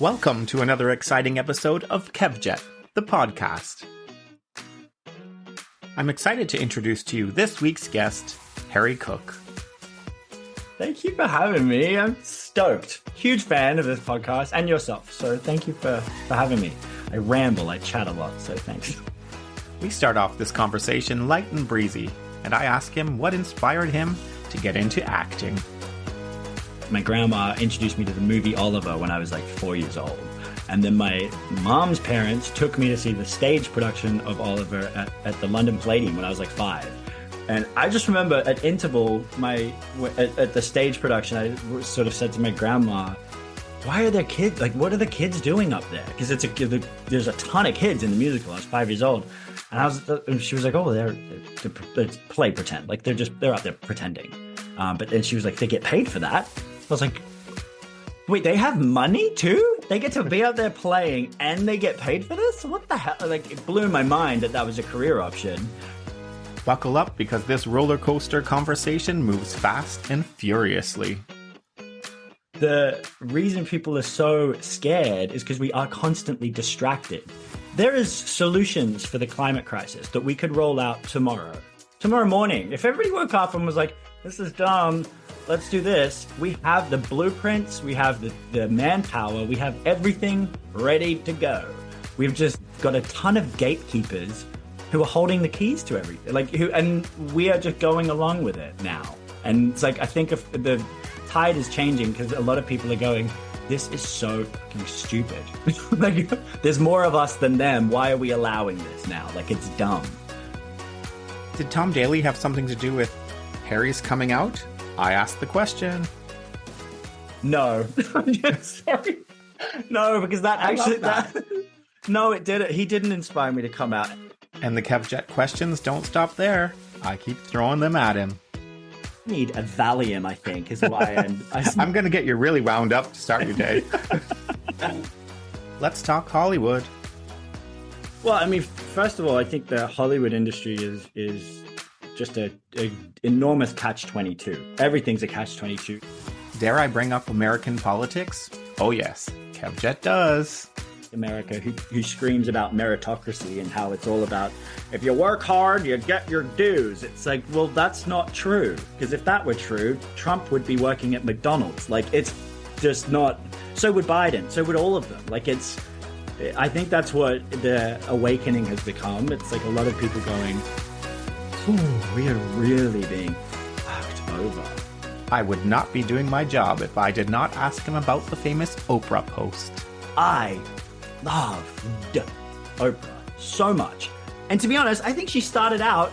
Welcome to another exciting episode of Kevjet, the podcast. I'm excited to introduce to you this week's guest, Harry Cook. Thank you for having me. I'm stoked. Huge fan of this podcast and yourself. So thank you for having me. I ramble, I chat a lot, so thanks. We start off this conversation light and breezy, and I ask him what inspired him to get into acting. My grandma introduced me to the movie Oliver when I was like 4 years old. And then my mom's parents took me to see the stage production of Oliver at the London Palladium when I was like 5. And I just remember at interval, at the stage production, I sort of said to my grandma, why are there kids? Like, what are the kids doing up there? Because there's a ton of kids in the musical. I was 5 years old. And she was like, oh, they're play pretend. Like, they're out there pretending. But then she was like, they get paid for that. I was like, wait, they have money too? They get to be out there playing and they get paid for this? What the hell? Like, it blew my mind that was a career option. Buckle up because this roller coaster conversation moves fast and furiously. The reason people are so scared is because we are constantly distracted. There is solutions for the climate crisis that we could roll out tomorrow morning. If everybody woke up and was like, this is dumb, let's do this. We have the blueprints, we have the manpower, we have everything ready to go. We've just got a ton of gatekeepers who are holding the keys to everything. And we are just going along with it now. And it's like, I think if the tide is changing because a lot of people are going, this is so fucking stupid. Like, there's more of us than them. Why are we allowing this now? Like, it's dumb. Did Tom Daley have something to do with Harry's coming out? I asked the question. No. Sorry. No, because no, it didn't. He didn't inspire me to come out. And the Kevjet questions don't stop there. I keep throwing them at him. Need a Valium, I think, is why I'm going to get you really wound up to start your day. Let's talk Hollywood. Well, I mean, first of all, I think the Hollywood industry is just a enormous catch-22. Everything's a catch-22. Dare I bring up American politics? Oh yes, Kevjet does. America, who screams about meritocracy and how it's all about, if you work hard, you get your dues. It's like, well, that's not true. Because if that were true, Trump would be working at McDonald's. Like, it's just not. So would Biden. So would all of them. Like, I think that's what the awakening has become. It's like a lot of people going, we are really being fucked over. I would not be doing my job if I did not ask him about the famous Oprah post. I loved Oprah so much. And to be honest, I think she started out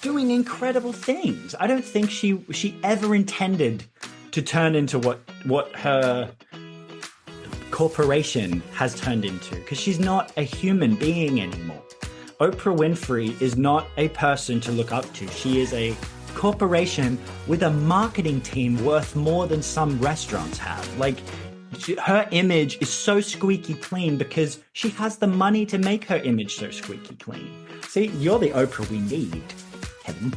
doing incredible things. I don't think she ever intended to turn into what her corporation has turned into, because she's not a human being anymore. Oprah Winfrey is not a person to look up to. She is a corporation with a marketing team worth more than some restaurants have. Like, her image is so squeaky clean because she has the money to make her image so squeaky clean. See, you're the Oprah we need, Kevin.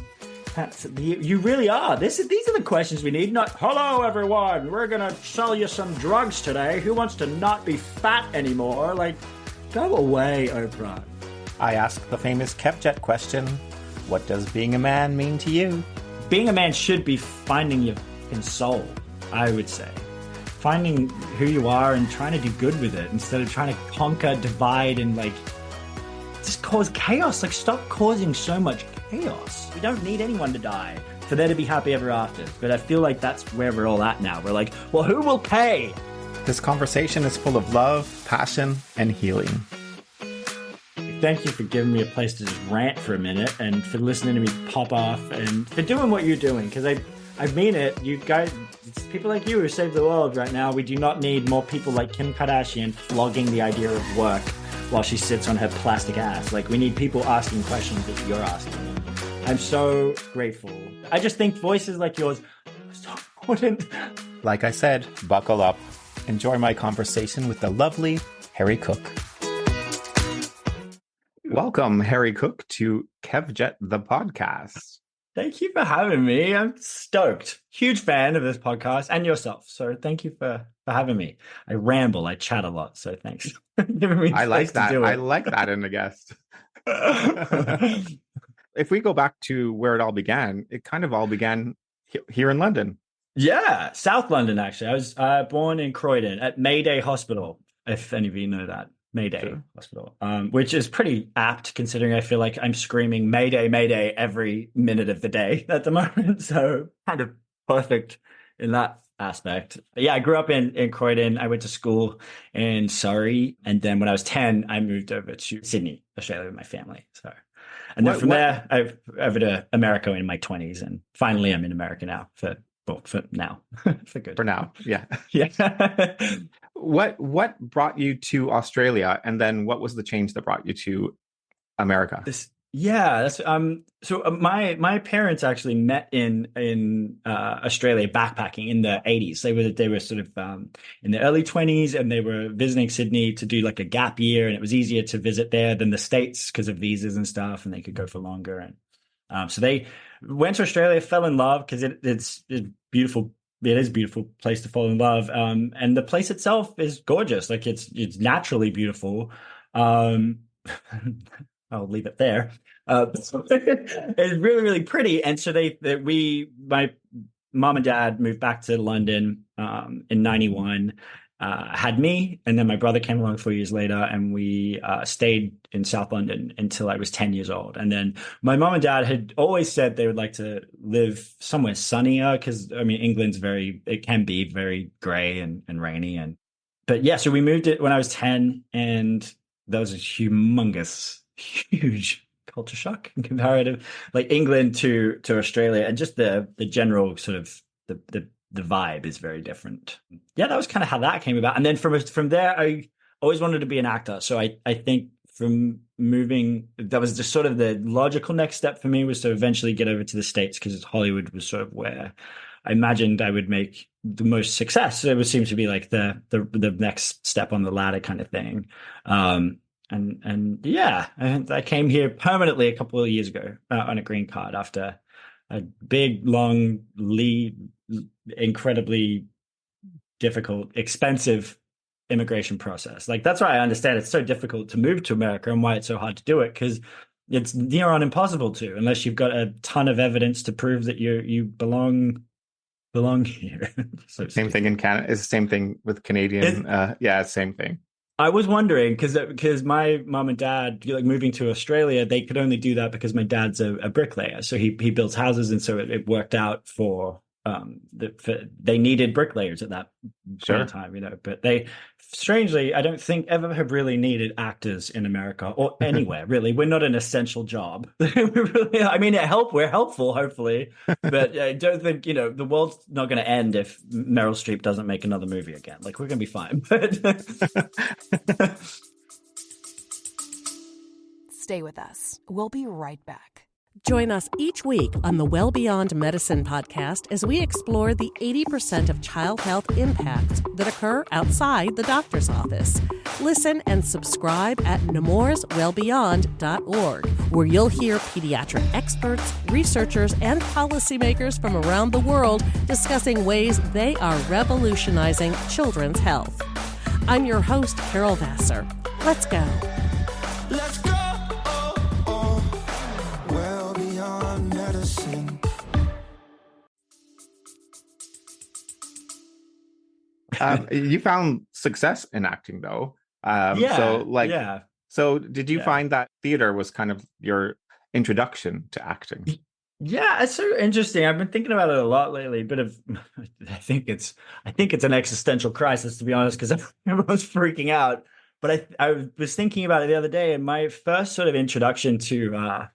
You really are. These are the questions we need. Not, hello, everyone. We're going to sell you some drugs today. Who wants to not be fat anymore? Like, go away, Oprah. I asked the famous Kevjet question, what does being a man mean to you? Being a man should be finding your fucking soul, I would say. Finding who you are and trying to do good with it instead of trying to conquer, divide, and like just cause chaos. Like, stop causing so much chaos. We don't need anyone to die for there to be happy ever after. But I feel like that's where we're all at now. We're like, well, who will pay? This conversation is full of love, passion, and healing. Thank you for giving me a place to just rant for a minute and for listening to me pop off and for doing what you're doing. Because I mean it. You guys, it's people like you who save the world right now. We do not need more people like Kim Kardashian flogging the idea of work while she sits on her plastic ass. Like, we need people asking questions that you're asking. I'm so grateful. I just think voices like yours are so important. Like I said, buckle up. Enjoy my conversation with the lovely Harry Cook. Welcome, Harry Cook, to Kevjet, the podcast. Thank you for having me. I'm stoked. Huge fan of this podcast and yourself. So thank you for having me. I ramble, I chat a lot. So thanks for giving me a I place like to that. do I it. like that in a guest. If we go back to where it all began, it kind of all began here in London. Yeah, South London, actually. I was born in Croydon at Mayday Hospital, if any of you know that. Mayday Sure. Hospital, which is pretty apt considering I feel like I'm screaming Mayday, Mayday every minute of the day at the moment. So kind of perfect in that aspect. But yeah, I grew up in Croydon. I went to school in Surrey. And then when I was 10, I moved over to Sydney, Australia with my family. So, and then What from what there, I've over to America in my 20s. And finally, I'm in America now for now, for good. for now? Yeah. Yeah. What brought you to Australia, and then what was the change that brought you to America? That's so my parents actually met in Australia backpacking in the 80s. They were sort of in the early 20s, and they were visiting Sydney to do like a gap year, and it was easier to visit there than the States because of visas and stuff, and they could go for longer. And so they went to Australia, fell in love because it's beautiful. It is a beautiful place to fall in love. And the place itself is gorgeous. Like it's naturally beautiful. Um, I'll leave it there. So it's really, really pretty. And so my mom and dad moved back to London in 91, had me, and then my brother came along 4 years later, and we stayed in South London until I was 10 years old. And then my mom and dad had always said they would like to live somewhere sunnier because, I mean, it can be very gray and rainy. But yeah, so we moved it when I was 10, and that was a huge culture shock in comparative, like England to Australia, and just the general sort of the vibe is very different. Yeah, that was kind of how that came about. And then from there, I always wanted to be an actor. So I think from moving, that was just sort of the logical next step for me, was to eventually get over to the States, because Hollywood was sort of where I imagined I would make the most success. It would seem to be like the next step on the ladder kind of thing. And yeah, I came here permanently a couple of years ago on a green card after a big, long, incredibly difficult, expensive immigration process. Like, that's why I understand it's so difficult to move to America and why it's so hard to do it, because it's near on impossible to, unless you've got a ton of evidence to prove that you belong here. So Same thing in Canada. It's the same thing with Canadian. Yeah, same thing. I was wondering because my mom and dad, like moving to Australia, they could only do that because my dad's a bricklayer. So he builds houses, and so it worked out for they needed bricklayers at that point in time, But they, strangely, I don't think ever have really needed actors in America or anywhere really. We're not an essential job. I mean, we're helpful, hopefully, but I don't think the world's not going to end if Meryl Streep doesn't make another movie again. Like, we're going to be fine. Stay with us. We'll be right back. Join us each week on the Well Beyond Medicine podcast as we explore the 80% of child health impacts that occur outside the doctor's office. Listen and subscribe at nemorswellbeyond.org, where you'll hear pediatric experts, researchers, and policymakers from around the world discussing ways they are revolutionizing children's health. I'm your host, Carol Vassar. Let's go. Let's go. Well beyond medicine. You found success in acting, though. Yeah. So did you find that theater was kind of your introduction to acting? Yeah, it's so interesting. I've been thinking about it a lot lately. I think it's an existential crisis, to be honest, because everyone's freaking out. But I was thinking about it the other day, and my first sort of introduction to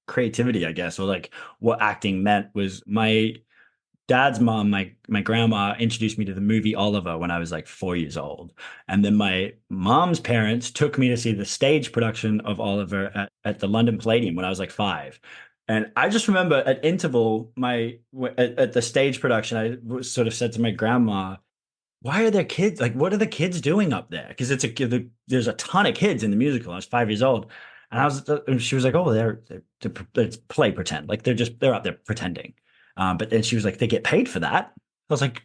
creativity, I guess, or like what acting meant, was my dad's mom, my grandma, introduced me to the movie Oliver when I was like 4 years old. And then my mom's parents took me to see the stage production of Oliver at the London Palladium when I was like 5. And I just remember at interval, at the stage production, I sort of said to my grandma, why are there kids? Like, what are the kids doing up there? Because there's a ton of kids in the musical. I was 5 years old. And she was like, oh, they're play pretend. Like they're out there pretending. But then she was like, they get paid for that. I was like,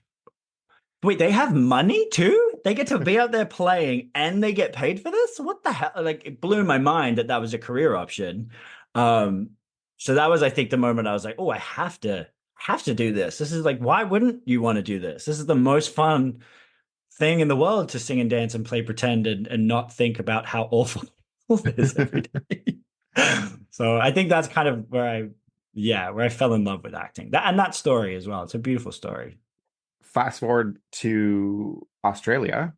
wait, they have money too? They get to be out there playing and they get paid for this? What the hell? Like, it blew my mind that was a career option. So that was, I think, the moment I was like, oh, I have to do this. This is like, why wouldn't you want to do this? This is the most fun thing in the world, to sing and dance and play pretend and not think about how awful it is every day. So I think that's kind of where I fell in love with acting. That story as well. It's a beautiful story. Fast forward to Australia.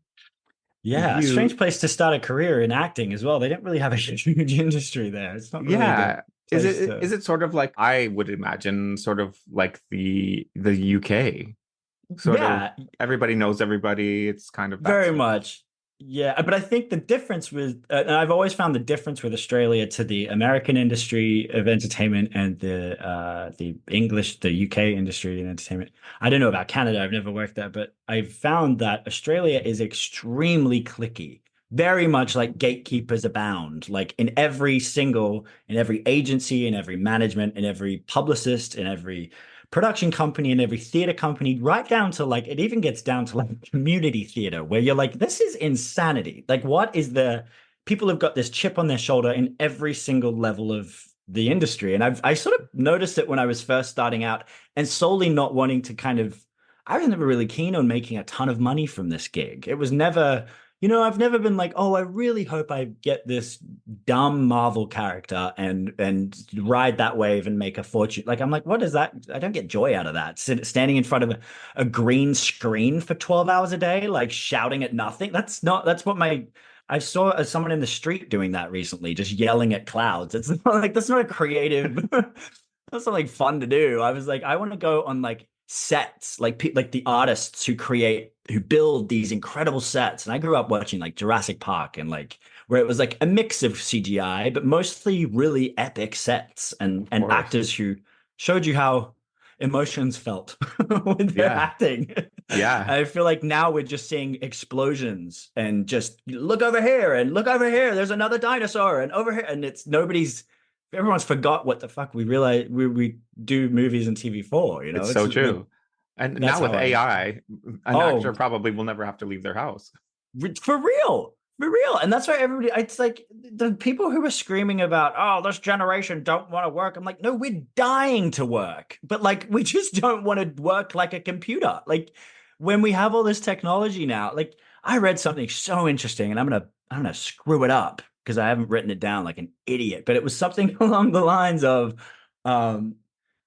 Yeah, a strange place to start a career in acting as well. They don't really have a huge industry there. It's not really Yeah. is Is it sort of like, I would imagine, sort of like the UK? Sort of everybody knows everybody. It's kind of very much. Yeah, but I think the difference with, and I've always found the difference with Australia to the American industry of entertainment and the UK industry in entertainment. I don't know about Canada. I've never worked there, but I've found that Australia is extremely cliquey, very much like gatekeepers abound. Like in every agency, in every management, in every publicist, in every production company and every theater company, right down to like, it even gets down to like community theater, where you're like, this is insanity. Like, what is people have got this chip on their shoulder in every single level of the industry. And I sort of noticed it when I was first starting out, and solely not wanting to I was never really keen on making a ton of money from this gig. It was never, I've never been like, oh, I really hope I get this dumb Marvel character and ride that wave and make a fortune. Like, I'm like, what is that? I don't get joy out of that. Standing in front of a green screen for 12 hours a day, like shouting at nothing. That's what I saw someone in the street doing that recently, just yelling at clouds. It's not like, that's not a creative, that's not like fun to do. I was like, I want to go on like sets, like the artists who build these incredible sets. And I grew up watching like Jurassic Park, and like where it was like a mix of CGI, but mostly really epic sets and actors who showed you how emotions felt with their acting. Yeah. I feel like now we're just seeing explosions and just look over here and look over here. There's another dinosaur and over here. And everyone's forgot what the fuck we realize we do movies and TV for, It's so true. And now with AI, an actor probably will never have to leave their house. For real. And that's why it's like the people who are screaming about, oh, this generation don't want to work. I'm like, no, we're dying to work. But like, we just don't want to work like a computer. Like when we have all this technology now, like I read something so interesting, and I'm going to screw it up because I haven't written it down like an idiot, but it was something along the lines of,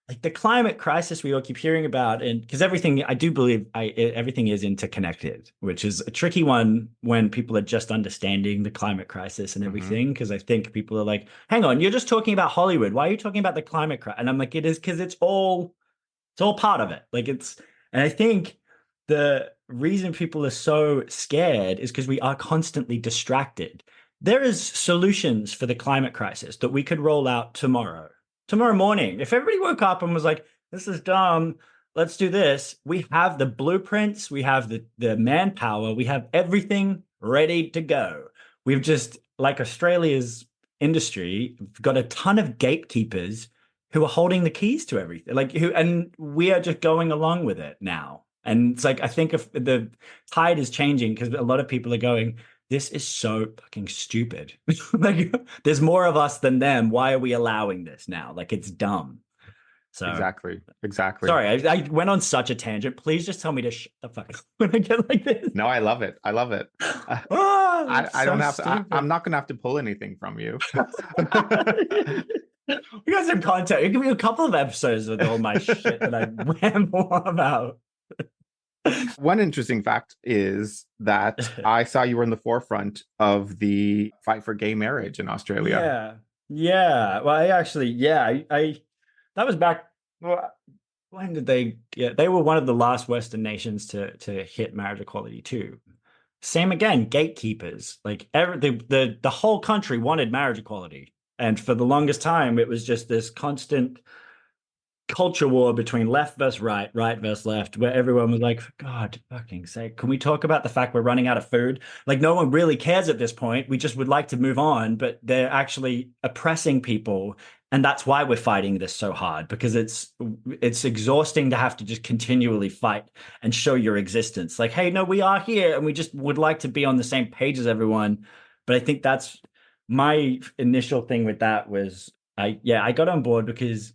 like the climate crisis we all keep hearing about, and because everything, I do believe everything is interconnected, which is a tricky one when people are just understanding the climate crisis and everything. Because I think people are like, hang on, you're just talking about Hollywood. Why are you talking about the climate crisis? And I'm like, it is because it's all part of it. Like and I think the reason people are so scared is because we are constantly distracted. There is solutions for the climate crisis that we could roll out tomorrow morning. If everybody woke up and was like, this is dumb, let's do this. We have the blueprints, we have the manpower, we have everything ready to go. We've just, like Australia's industry, got a ton of gatekeepers who are holding the keys to everything. And we are just going along with it now. And it's like, I think if the tide is changing, because a lot of people are going, this is so fucking stupid. Like, there's more of us than them. Why are we allowing this now? Like, it's dumb. So Exactly. Sorry, I went on such a tangent. Please just tell me to shut the fuck up when I get like this. No, I love it. I don't have to. I'm not going to have to pull anything from you. We got some content. Give me a couple of episodes with all my shit that I ramble about. One interesting fact is that I saw you were in the forefront of the fight for gay marriage in Australia. Yeah. Well, I that was back. Well, when did they get? They were one of the last Western nations to hit marriage equality too. Same again, gatekeepers. Like the whole country wanted marriage equality, and for the longest time, it was just this constant culture war between left versus right, right versus left, where everyone was like, for God fucking sake, can we talk about the fact we're running out of food? Like, no one really cares at this point. We just would like to move on, but they're actually oppressing people. And that's why we're fighting this so hard, because it's exhausting to have to just continually fight and show your existence. Like, hey, no, we are here and we just would like to be on the same page as everyone. But I think that's my initial thing with that was I got on board because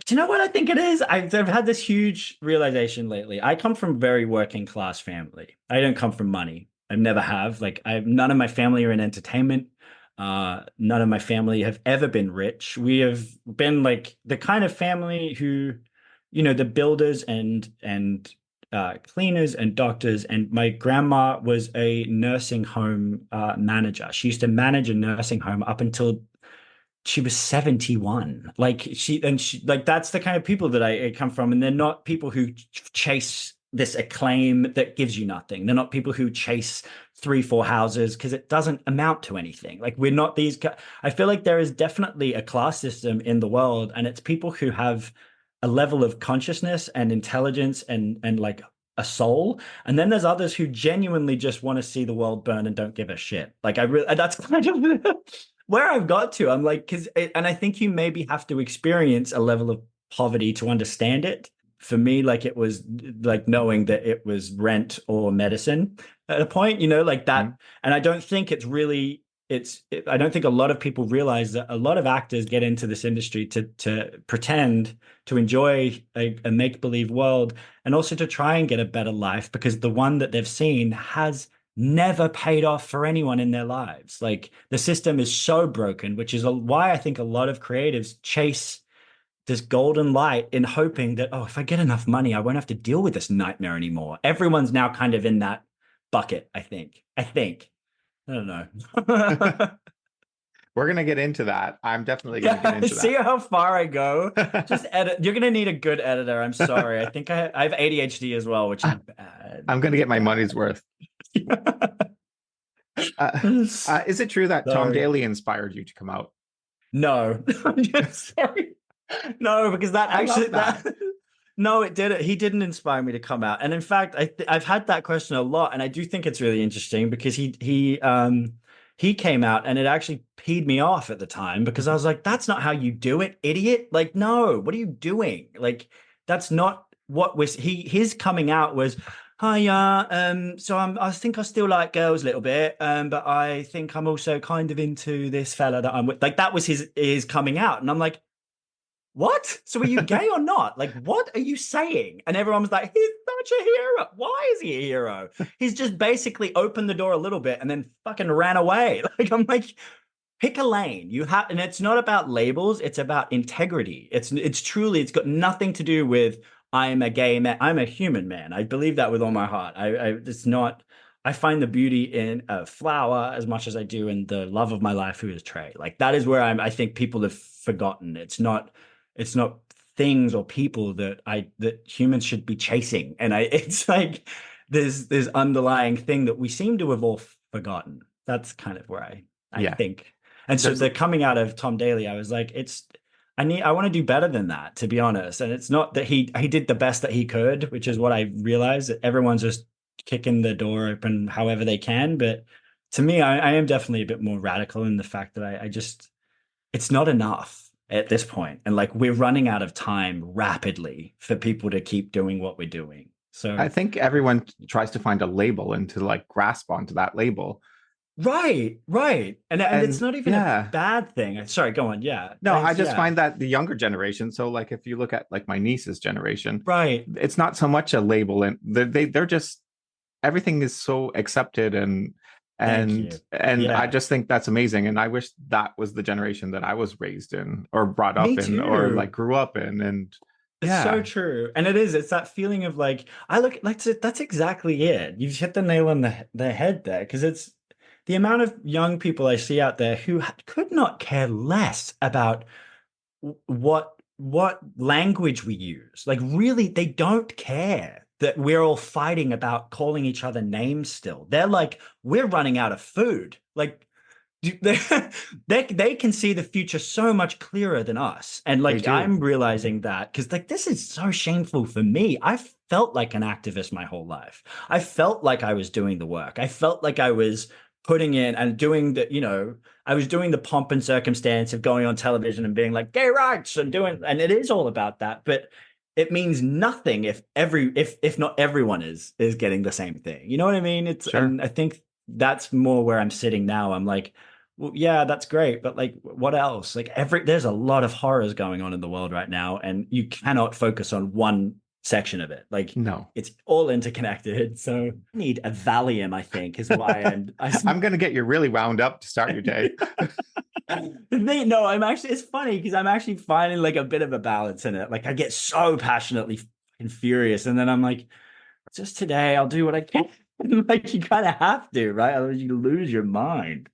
do you know what I think it is? I've had this huge realization lately. I come from a very working class family. I don't come from money. I never have. Like, none of my family are in entertainment. None of my family have ever been rich. We have been like the kind of family who, the builders and cleaners and doctors. And my grandma was a nursing home manager. She used to manage a nursing home up until she was 71. Like that's the kind of people that I come from. And they're not people who chase this acclaim that gives you nothing. They're not people who chase 3-4 houses because it doesn't amount to anything. Like, we're not these. I feel like there is definitely a class system in the world, and it's people who have a level of consciousness and intelligence and like a soul. And then there's others who genuinely just want to see the world burn and don't give a shit. Like, that's kind of where I've got to. I'm like, and I think you maybe have to experience a level of poverty to understand it. For me, like, it was like knowing that it was rent or medicine at a point, like that. Mm-hmm. And I don't think it's really, I don't think a lot of people realize that a lot of actors get into this industry to pretend to enjoy a make-believe world, and also to try and get a better life, because the one that they've seen has never paid off for anyone in their lives. Like, the system is so broken, which is why I think a lot of creatives chase this golden light in hoping that, if I get enough money, I won't have to deal with this nightmare anymore. Everyone's now kind of in that bucket, I think. I don't know. We're going to get into that. I'm definitely going to get into that. See how far I go? Just edit. You're going to need a good editor. I'm sorry. I think I have ADHD as well, which is bad. I'm going to get my money's worth. Is it true that Tom Daly inspired you to come out? No. Sorry. No, because no, it didn't. He didn't inspire me to come out. And in fact, I've had that question a lot, and I do think it's really interesting because he came out, and it actually peed me off at the time, because I was like, that's not how you do it, idiot. Like, no, what are you doing? Like, that's not what his coming out was, hi, so I think I still like girls a little bit, but I think I'm also kind of into this fella that I'm with. Like, that was his coming out. And I'm like, what? So are you gay or not? Like, what are you saying? And everyone was like, he's such a hero. Why is he a hero? He's just basically opened the door a little bit and then fucking ran away. Like, I'm like, pick a lane. And it's not about labels. It's about integrity. It's truly, it's got nothing to do with, I'm a gay man. I'm a human man. I believe that with all my heart. I find the beauty in a flower as much as I do in the love of my life, who is Trey. Like, that is where I think people have forgotten. It's not things or people that humans should be chasing. And it's like there's underlying thing that we seem to have all forgotten. That's kind of where I think. And so the coming out of Tom Daly, I was like, I want to do better than that, to be honest. And it's not that he did the best that he could, which is what I realized, that everyone's just kicking the door open however they can. But to me, I am definitely a bit more radical in the fact that it's not enough at this point. And like, we're running out of time rapidly for people to keep doing what we're doing. So I think everyone tries to find a label and to like grasp onto that label. Right. And it's not even a bad thing. Sorry, go on. Yeah. No, I just find that the younger generation, so like if you look at like my niece's generation, right, it's not so much a label, and they're just, everything is so accepted and I just think that's amazing. And I wish that was the generation that I was raised in or brought up in or like grew up in. And it's so true. And it's that feeling of like, that's exactly it. You've hit the nail on the head there, because it's the amount of young people I see out there who could not care less about what language we use. Like, really, they don't care that we're all fighting about calling each other names still. They're like, we're running out of food. Like, they can see the future so much clearer than us. And like, I'm realizing that because like, this is so shameful for me. I felt like an activist my whole life. I felt like I was doing the work. I felt like I was putting in and doing the, I was doing the pomp and circumstance of going on television and being like gay rights and and it is all about that. But it means nothing if not everyone is getting the same thing. You know what I mean? And I think that's more where I'm sitting now. I'm like, well, yeah, that's great, but like, what else? Like there's a lot of horrors going on in the world right now, and you cannot focus on one section of it. Like, no, it's all interconnected. So I need a Valium, I think, is why I'm going to get you really wound up to start your day. No, it's funny because I'm actually finding like a bit of a balance in it. Like I get so passionately furious, and then I'm like, just today I'll do what I can. Like you kind of have to, right? Otherwise you lose your mind.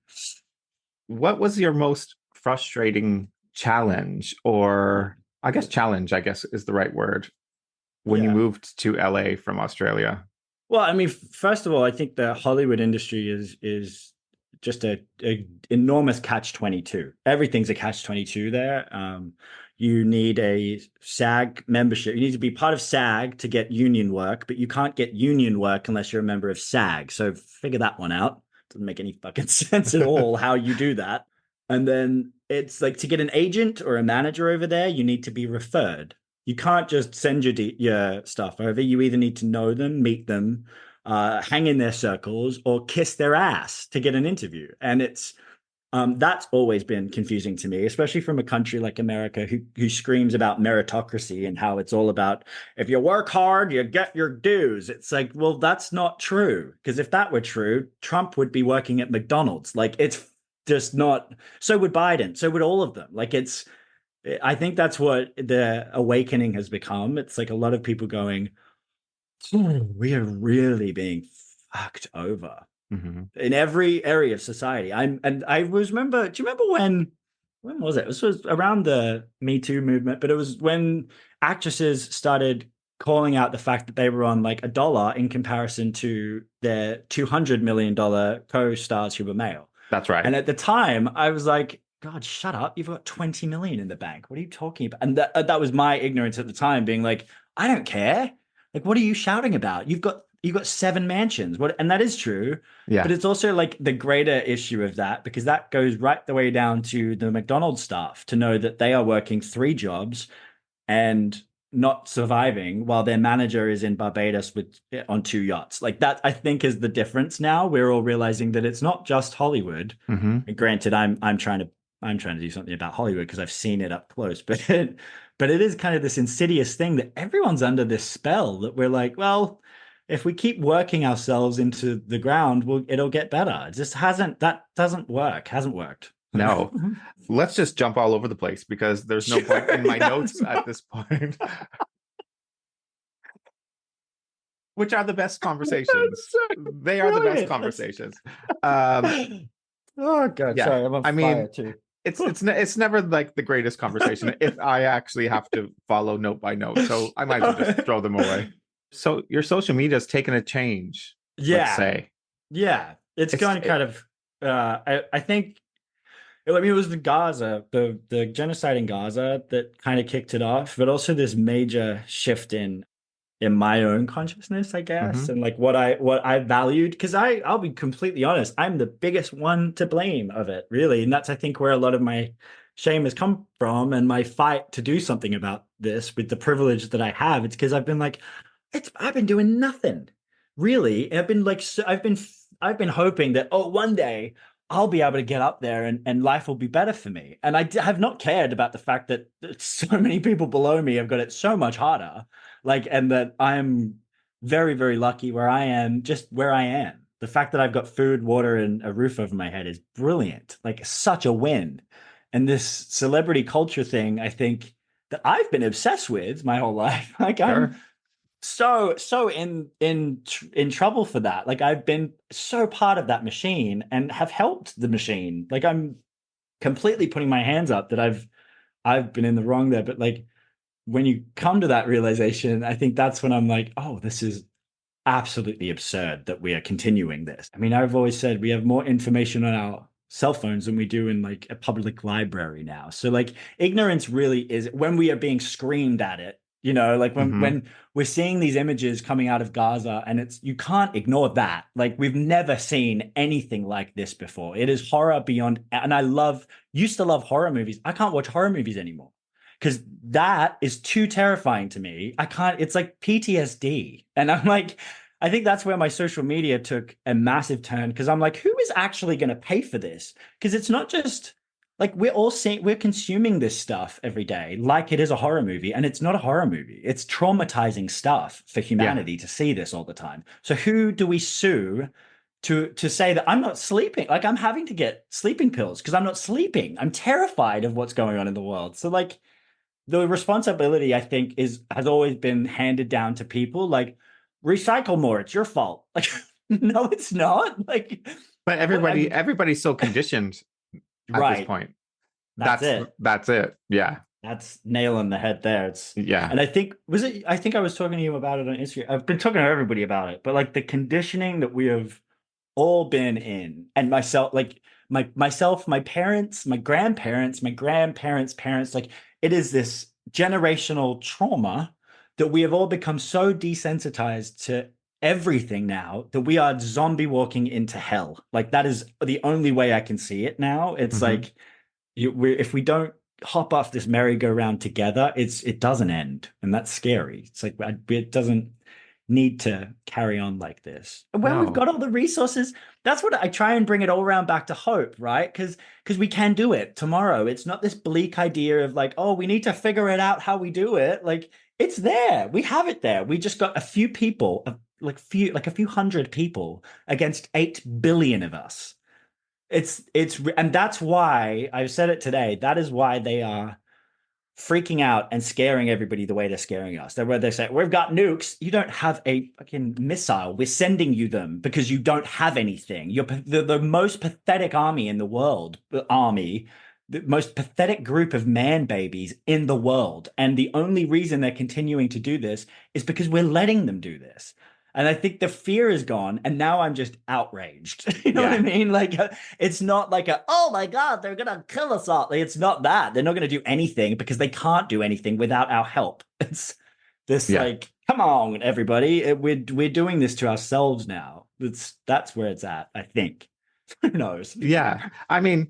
What was your most frustrating challenge, or I guess challenge, is the right word, when you moved to LA from Australia? Well, I mean, first of all, I think the Hollywood industry is just a enormous catch-22. Everything's a catch-22 there. You need a SAG membership. You need to be part of SAG to get union work, but you can't get union work unless you're a member of SAG. So figure that one out. Doesn't make any fucking sense at all how you do that. And then it's like to get an agent or a manager over there, you need to be referred. You can't just send your stuff over. You either need to know them, meet them, hang in their circles, or kiss their ass to get an interview. And it's that's always been confusing to me, especially from a country like America who screams about meritocracy and how it's all about if you work hard, you get your dues. It's like, well, that's not true. Because if that were true, Trump would be working at McDonald's. Like it's just not. So would Biden. So would all of them. Like I think that's what the awakening has become. It's like a lot of people going, we are really being fucked over. Mm-hmm. In every area of society. Do you remember when was it? This was around the Me Too movement, but it was when actresses started calling out the fact that they were on like $1 in comparison to their $200 million co-stars who were male. That's right. And at the time I was like, God, shut up. You've got 20 million in the bank. What are you talking about? And that was my ignorance at the time, being like, I don't care. Like, what are you shouting about? You've got 7 mansions. And that is true. Yeah. But it's also like the greater issue of that, because that goes right the way down to the McDonald's staff to know that they are working 3 jobs and not surviving while their manager is in Barbados on 2 yachts. Like that, I think, is the difference now. We're all realizing that it's not just Hollywood. Mm-hmm. And granted, I'm trying to do something about Hollywood because I've seen it up close, but it is kind of this insidious thing that everyone's under this spell that we're like, well, if we keep working ourselves into the ground, it'll get better. It just hasn't worked. No. Let's just jump all over the place because there's no point in my notes at this point. Which are the best conversations. They are the best conversations. Oh God, yeah. Sorry, I'm on fire too. It's never like the greatest conversation if I actually have to follow note by note. So I might as well just throw them away. So your social media has taken a change. Let's say. Yeah, it's going kind of. I think. I mean, it was the Gaza, the genocide in Gaza that kind of kicked it off, but also this major shift in my own consciousness, I guess, mm-hmm. and like what I valued. Because I'll be completely honest, I'm the biggest one to blame of it, really, and that's I think where a lot of my shame has come from, and my fight to do something about this with the privilege that I have. It's because I've been like. I've been doing nothing, really. I've been hoping that one day I'll be able to get up there and life will be better for me. And I have not cared about the fact that so many people below me have got it so much harder. And that I am very, very lucky where I am, just where I am. The fact that I've got food, water, and a roof over my head is brilliant. Like such a win. And this celebrity culture thing, I think that I've been obsessed with my whole life. I'm so in trouble for that. Like I've been so part of that machine and have helped the machine. Like I'm completely putting my hands up that I've been in the wrong there. But like when you come to that realization, I think that's when I'm like, oh, this is absolutely absurd that we are continuing this. I mean, I've always said we have more information on our cell phones than we do in like a public library now. So like ignorance really is when we are being screamed at it, you know, like when we're seeing these images coming out of Gaza, and it's, you can't ignore that. Like we've never seen anything like this before. It is horror beyond, and used to love horror movies. I can't watch horror movies anymore because that is too terrifying to me. I can't, it's like PTSD. And I'm like, I think that's where my social media took a massive turn, because I'm like, who is actually going to pay for this? Because it's not just like we're consuming this stuff every day like it is a horror movie, and it's not a horror movie. It's traumatizing stuff for humanity to see this all the time. So who do we sue to say that I'm not sleeping? Like I'm having to get sleeping pills because I'm not sleeping. I'm terrified of what's going on in the world. So like the responsibility, I think, has always been handed down to people. Like, recycle more, it's your fault. Like, no, it's not. Like, but everybody's so conditioned at this point. That's it. Yeah. That's nail on the head there. And I think I was talking to you about it on Instagram. I've been talking to everybody about it, but like the conditioning that we have all been in, and myself, like myself, my parents, my grandparents' parents, like it is this generational trauma that we have all become so desensitized to everything now that we are zombie walking into hell. Like that is the only way I can see it now. It's like if we don't hop off this merry-go-round together, it doesn't end, and that's scary. It's like it doesn't need to carry on like this. When we've got all the resources, that's what I try and bring it all around back to hope, right? Because we can do it tomorrow. It's not this bleak idea of like, oh, we need to figure it out how we do it. Like it's there. We have it there. We just got a few people, like a few hundred people against 8 billion of us. And that's why I've said it today. That is why they are freaking out and scaring everybody the way they're scaring us. Where they say, we've got nukes. You don't have a fucking missile. We're sending you them because you don't have anything. You're the most pathetic army in the world. The most pathetic group of man babies in the world. And the only reason they're continuing to do this is because we're letting them do this. And I think the fear is gone, and now I'm just outraged. You know what I mean? Like, it's not like oh my God, they're going to kill us all. Like, it's not that. They're not going to do anything because they can't do anything without our help. It's this like, come on, everybody. We're doing this to ourselves now. That's where it's at, I think. Who knows? Yeah. I mean,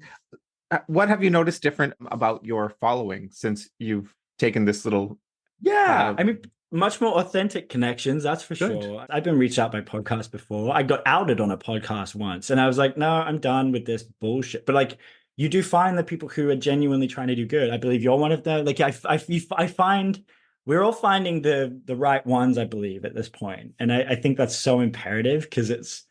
what have you noticed different about your following since you've taken this little... I mean... much more authentic connections, that's for sure. I've been reached out by podcasts before. I got outed on a podcast once, and I was like, no, I'm done with this bullshit. But like, you do find the people who are genuinely trying to do good. I believe you're one of them. Like, I find we're all finding the right ones, I believe, at this point. And I think that's so imperative, because it's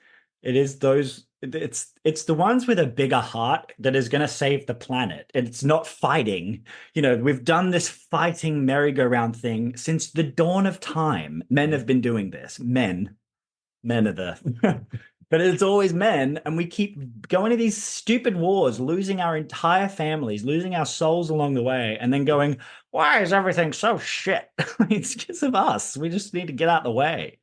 the ones with a bigger heart that is going to save the planet. And it's not fighting. You know, we've done this fighting merry-go-round thing since the dawn of time. Men have been doing this. Men are the... But it's always men, and we keep going to these stupid wars, losing our entire families, losing our souls along the way, and then going, why is everything so shit? It's because of us. We just need to get out of the way.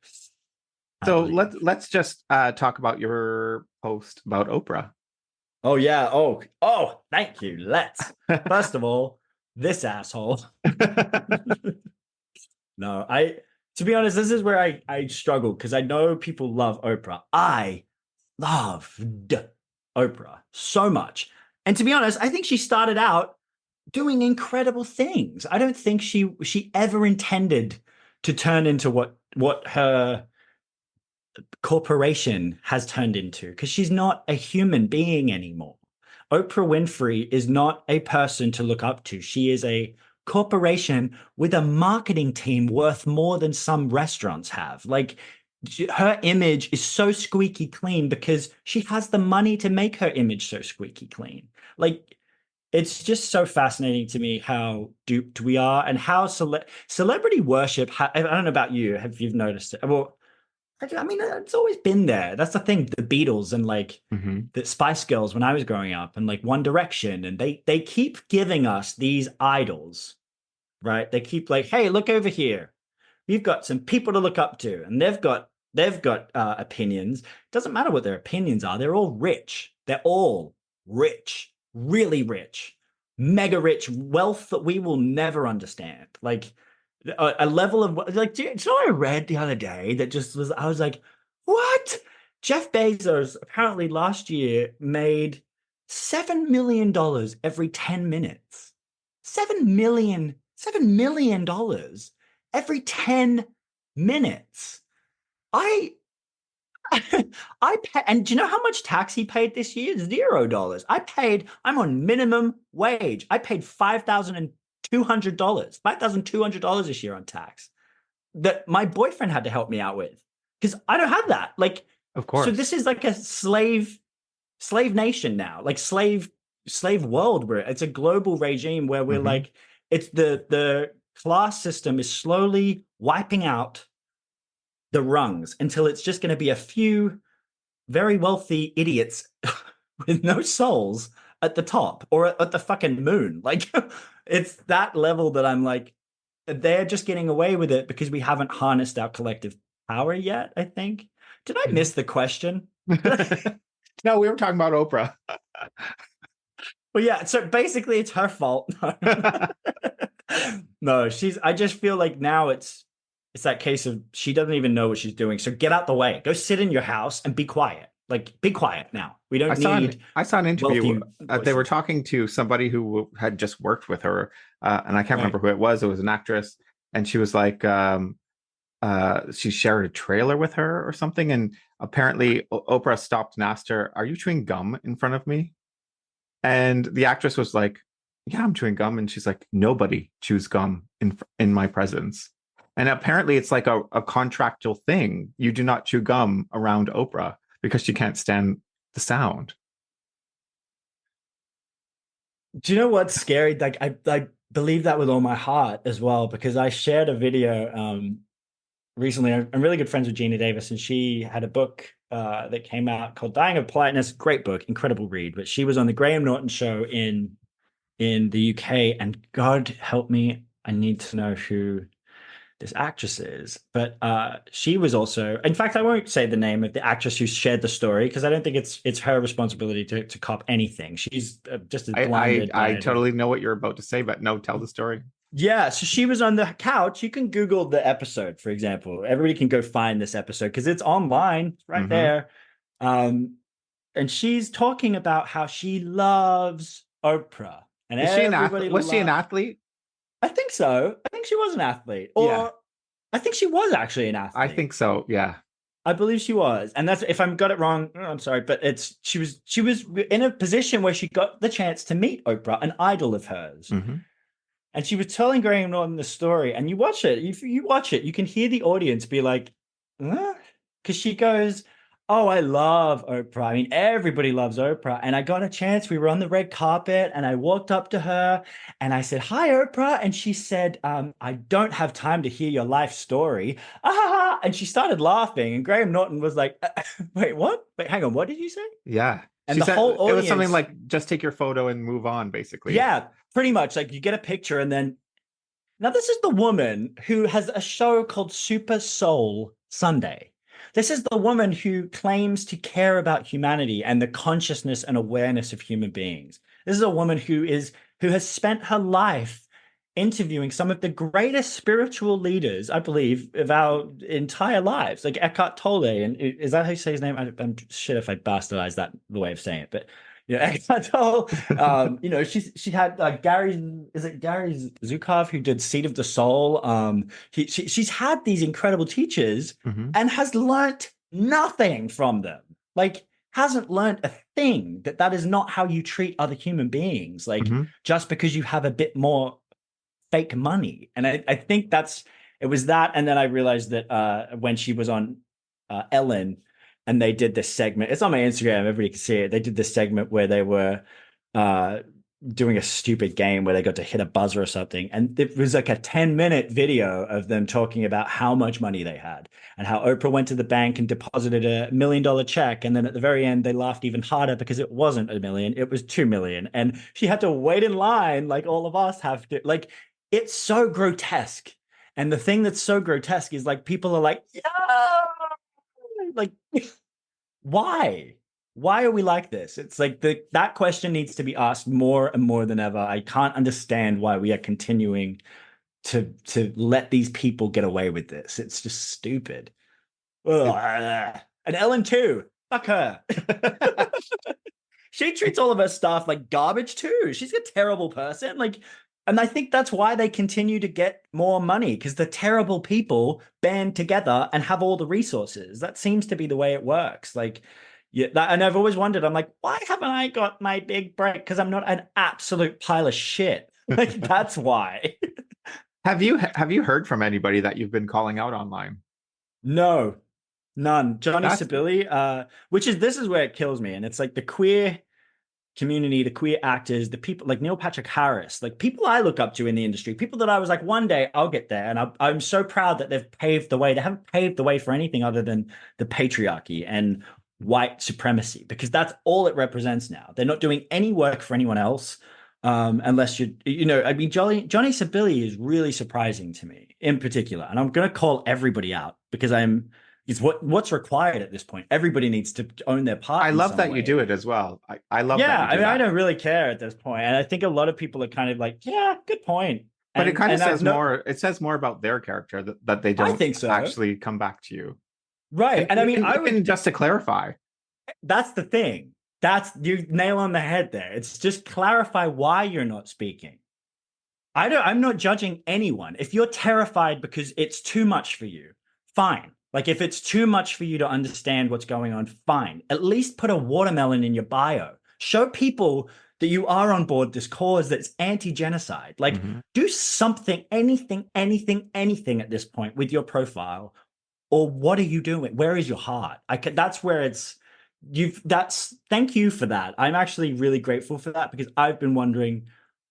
So let's just talk about your post about Oprah. Oh yeah. Oh, thank you. Let's. First of all, this asshole. No, to be honest, this is where I struggle, because I know people love Oprah. I loved Oprah so much. And to be honest, I think she started out doing incredible things. I don't think she ever intended to turn into what her corporation has turned into, because she's not a human being anymore. Oprah Winfrey is not a person to look up to. She is a corporation with a marketing team worth more than some restaurants have. Like, her image is so squeaky clean because she has the money to make her image so squeaky clean. Like, it's just so fascinating to me how duped we are, and how celebrity worship. I don't know about you. Have you noticed it? Well, I mean, it's always been there. That's the thing. The Beatles and like the Spice Girls when I was growing up, and like One Direction, and they keep giving us these idols, right? They keep like, hey, look over here. We've got some people to look up to, and they've got opinions. Doesn't matter what their opinions are. They're all rich. They're all rich, really rich, mega rich, wealth that we will never understand. Like a level of like, do you know what I read the other day that just was, I was like, what? Jeff Bezos apparently last year made $7 million every 10 minutes. $7 million every 10 minutes. I and do you know how much tax he paid this year? $0. I'm on minimum wage. I paid $5,200 this year on tax that my boyfriend had to help me out with because I don't have that. Like, Of course. so this is like a slave nation now, like slave world where it's a global regime where we're like, it's the class system is slowly wiping out the rungs until it's just going to be a few very wealthy idiots with no souls at the top or at the fucking moon. Like it's that level that I'm like, they're just getting away with it because we haven't harnessed our collective power yet, I think. Did I miss the question? No, we were talking about Oprah. Well, yeah, so basically it's her fault. No, I just feel like now it's that case of she doesn't even know what she's doing. So get out the way. Go sit in your house and be quiet. Like, be quiet now. We don't need. I saw an interview. They were talking to somebody who had just worked with her, and I can't remember who it was. It was an actress, and she was like, she shared a trailer with her or something, and apparently Oprah stopped and asked her, "Are you chewing gum in front of me?" And the actress was like, "Yeah, I'm chewing gum," and she's like, "Nobody chews gum in my presence." And apparently, it's like a contractual thing. You do not chew gum around Oprah because she can't stand the sound. Do you know what's scary? Like I believe that with all my heart as well, because I shared a video recently. I'm really good friends with Gina Davis, and she had a book that came out called Dying of Politeness. Great book, incredible read. But she was on the Graham Norton show in the UK, and God help me, I need to know who this actress is, but she was also, in fact, I won't say the name of the actress who shared the story because I don't think it's her responsibility to cop anything. She's just as blinded. I totally know what you're about to say, but no, tell the story. Yeah, so she was on the couch. You can Google the episode, for example. Everybody can go find this episode because it's online, right there. And she's talking about how she loves Oprah, and was she an athlete? I think so. I think she was an athlete. Or I think she was actually an athlete. I think so, yeah. I believe she was. And that's, if I'm got it wrong, I'm sorry, but she was in a position where she got the chance to meet Oprah, an idol of hers. And she was telling Graham Norton the story, and you watch it. If you watch it, you can hear the audience be like, because she goes, "Oh, I love Oprah. I mean, everybody loves Oprah." And I got a chance. We were on the red carpet, and I walked up to her, and I said, "Hi, Oprah." And she said, "I don't have time to hear your life story." And she started laughing. And Graham Norton was like, "Wait, what? Wait, hang on. What did you say?" Yeah. And the whole audience, it was something like, just take your photo and move on, basically. Yeah, pretty much. Like, you get a picture, and then. Now, this is the woman who has a show called Super Soul Sunday. This is the woman who claims to care about humanity and the consciousness and awareness of human beings. This is a woman who has spent her life interviewing some of the greatest spiritual leaders, I believe, of our entire lives, like Eckhart Tolle. And is that how you say his name? I'm shit if I bastardize that, the way of saying it, but Eckhart Tolle. She had Gary Zukov, who did Seed of the Soul. She's had these incredible teachers and has learnt nothing from them. Like, hasn't learnt a thing. That is not how you treat other human beings. Like, just because you have a bit more fake money. And I think it was that. And then I realized that when she was on Ellen, and they did this segment. It's on my Instagram. Everybody can see it. They did this segment where they were doing a stupid game where they got to hit a buzzer or something. And it was like a 10-minute video of them talking about how much money they had and how Oprah went to the bank and deposited $1 million check. And then at the very end, they laughed even harder because it wasn't $1 million. It was $2 million. And she had to wait in line like all of us have to. Like, it's so grotesque. And the thing that's so grotesque is like people are like, yeah! Like, why? why are we like this? It's like that question needs to be asked more and more than ever. I can't understand why we are continuing to let these people get away with this. It's just stupid. Ugh. And Ellen too. Fuck her. She treats all of her staff like garbage too. She's a terrible person. Like, and I think that's why they continue to get more money, because the terrible people band together and have all the resources. That seems to be the way it works. Like, yeah, and I've always wondered, I'm like, why haven't I got my big break? Because I'm not an absolute pile of shit. Like, that's why. Have you heard from anybody that you've been calling out online? No, none. Johnny Sibili, this is where it kills me. And it's like the queer community, the queer actors, the people like Neil Patrick Harris, like people I look up to in the industry, people that I was like, one day I'll get there. And I'm so proud that they've paved the way. They haven't paved the way for anything other than the patriarchy and white supremacy, because that's all it represents now. They're not doing any work for anyone else. Unless I mean, Johnny Sibili is really surprising to me in particular. And I'm going to call everybody out because it's what's required at this point. Everybody needs to own their part. I love that you do it as well. I love that. Yeah, I mean, I don't really care at this point. And I think a lot of people are kind of like, yeah, good point. But it kind of says more. It says more about their character that they don't actually come back to you. Right. And I mean, just to clarify. That's the thing. That's you nail on the head there. It's just clarify why you're not speaking. I'm not judging anyone. If you're terrified because it's too much for you, fine. Like if it's too much for you to understand what's going on, fine. At least put a watermelon in your bio. Show people that you are on board this cause that's anti-genocide. Like do something, anything at this point with your profile. Or what are you doing? Where is your heart? That's where it's thank you for that. I'm actually really grateful for that, because I've been wondering,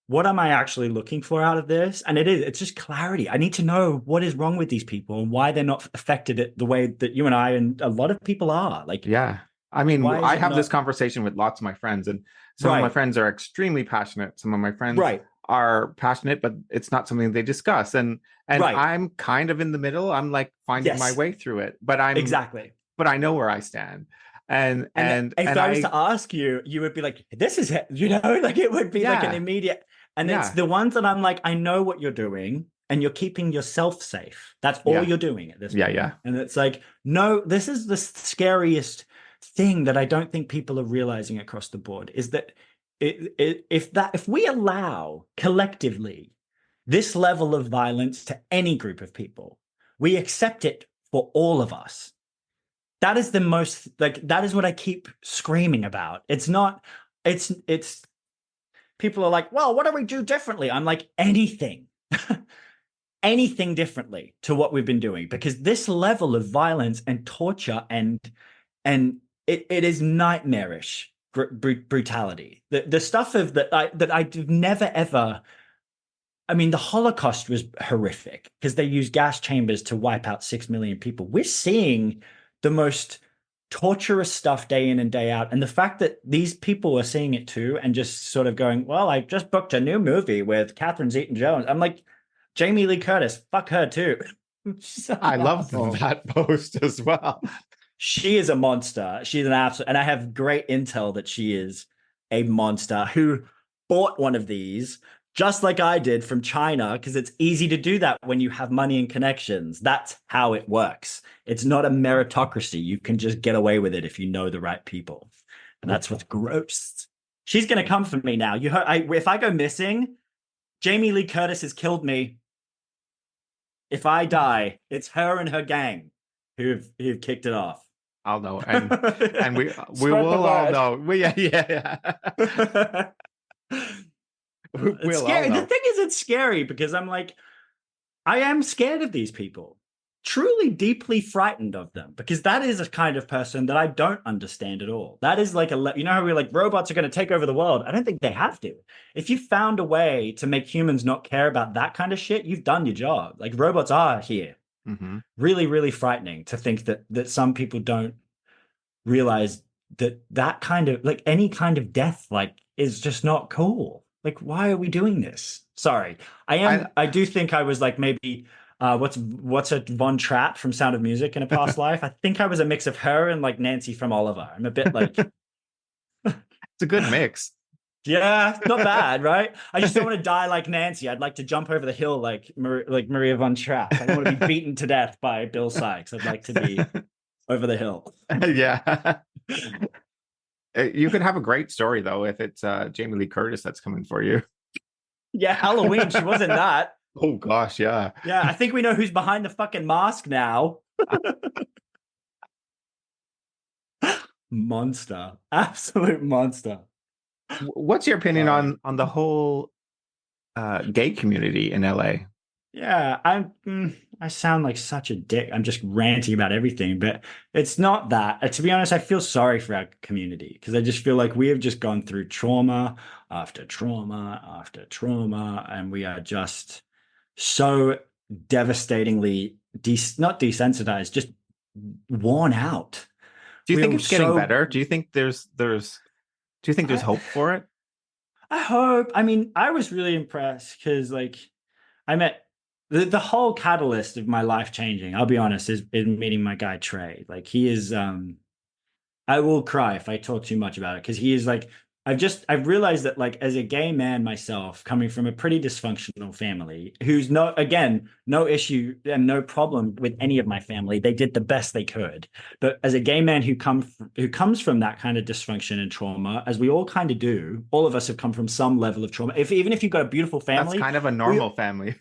what am I actually looking for out of this? And it's just clarity. I need to know what is wrong with these people and why they're not affected the way that you and I and a lot of people are. Like, yeah. I mean, I have this conversation with lots of my friends, and some of my friends are extremely passionate. Some of my friends are passionate, but it's not something they discuss. And I'm kind of in the middle. I'm like finding my way through it, but but I know where I stand. And if I was to ask you, you would be like, this is it, like it would be like an immediate, and it's the ones that I'm like, I know what you're doing and you're keeping yourself safe. That's all you're doing at this point. Yeah. And it's like, no, this is the scariest thing that I don't think people are realizing across the board, is that if we allow collectively this level of violence to any group of people, we accept it for all of us. That is the most, like, that is what I keep screaming about. It's not, it's people are like, well, what do we do differently? I'm like, anything, anything differently to what we've been doing, because this level of violence and torture and it is nightmarish brutality. The stuff of that I've never ever. I mean, the Holocaust was horrific because they used gas chambers to wipe out 6 million people. We're seeing the most torturous stuff day in and day out. And the fact that these people are seeing it too and just sort of going, well, I just booked a new movie with Catherine Zeta-Jones. I'm like, Jamie Lee Curtis, fuck her too. I love that post as well. She is a monster. She's an absolute, and I have great intel that she is a monster who bought one of these, just like I did, from China, because it's easy to do that when you have money and connections. That's how it works. It's not a meritocracy. You can just get away with it if you know the right people. And that's what's gross. She's going to come for me now. You heard, if I go missing, Jamie Lee Curtis has killed me. If I die, it's her and her gang who've kicked it off. I'll know. And we will all know. Yeah. It's scary. The thing is, it's scary because I'm like, I am scared of these people, truly deeply frightened of them, because that is a kind of person that I don't understand at all. That is like how we're like, robots are going to take over the world. I don't think they have to. If you found a way to make humans not care about that kind of shit, you've done your job. Like, robots are here. Mm-hmm. Really, really frightening to think that some people don't realize that kind of, like, any kind of death, like, is just not cool. Like, why are we doing this? Sorry. I do think I was like, maybe what's a Von Trapp from Sound of Music in a past life? I think I was a mix of her and like Nancy from Oliver. I'm a bit like It's a good mix. Yeah, not bad, right? I just don't want to die like Nancy. I'd like to jump over the hill like Maria von Trapp. I don't want to be beaten to death by Bill Sykes. I'd like to be over the hill. Yeah. You could have a great story though if it's Jamie Lee Curtis that's coming for you. Yeah, Halloween. She wasn't that. Oh gosh, yeah. Yeah, I think we know who's behind the fucking mask now. Monster. Absolute monster. What's your opinion on the whole gay community in LA? Yeah, I sound like such a dick. I'm just ranting about everything, but it's not that. To be honest, I feel sorry for our community because I just feel like we have just gone through trauma after trauma after trauma, and we are just so devastatingly not desensitized, just worn out. Do you think it's getting better? Do you think there's hope for it? I hope. I mean, I was really impressed because like I met the whole catalyst of my life changing, I'll be honest, is meeting my guy Trey. Like he is I will cry if I talk too much about it because he is like I've realized that like as a gay man myself, coming from a pretty dysfunctional family, who's no issue and no problem with any of my family. They did the best they could. But as a gay man who comes from that kind of dysfunction and trauma, as we all kind of do, all of us have come from some level of trauma. Even if you've got a beautiful family, that's kind of a normal family.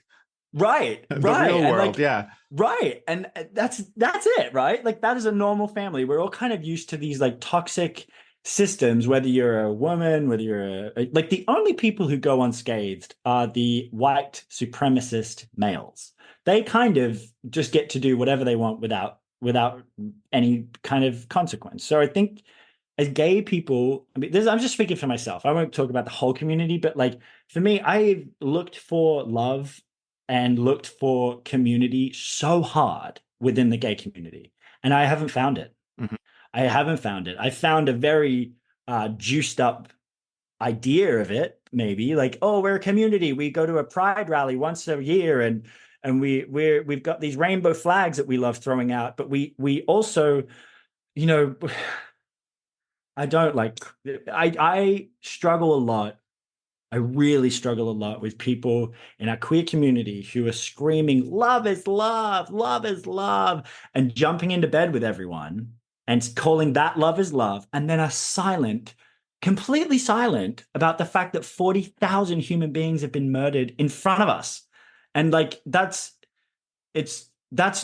Right, the right. real world, like, yeah. Right. And that's it, right? Like that is a normal family. We're all kind of used to these like toxic systems, whether you're a woman, whether you're like the only people who go unscathed are the white supremacist males. They kind of just get to do whatever they want without any kind of consequence. So I think as gay people, I mean, I'm just speaking for myself. I won't talk about the whole community, but like for me, I looked for love and looked for community so hard within the gay community, and I haven't found it. Mm-hmm. I haven't found it. I found a very juiced up idea of it, maybe like, oh, we're a community. We go to a pride rally once a year, and we've got these rainbow flags that we love throwing out. But we also, you know, I struggle a lot. I really struggle a lot with people in our queer community who are screaming, love is love, love is love, and jumping into bed with everyone and calling that love is love, and then are silent, completely silent about the fact that 40,000 human beings have been murdered in front of us. And like, that's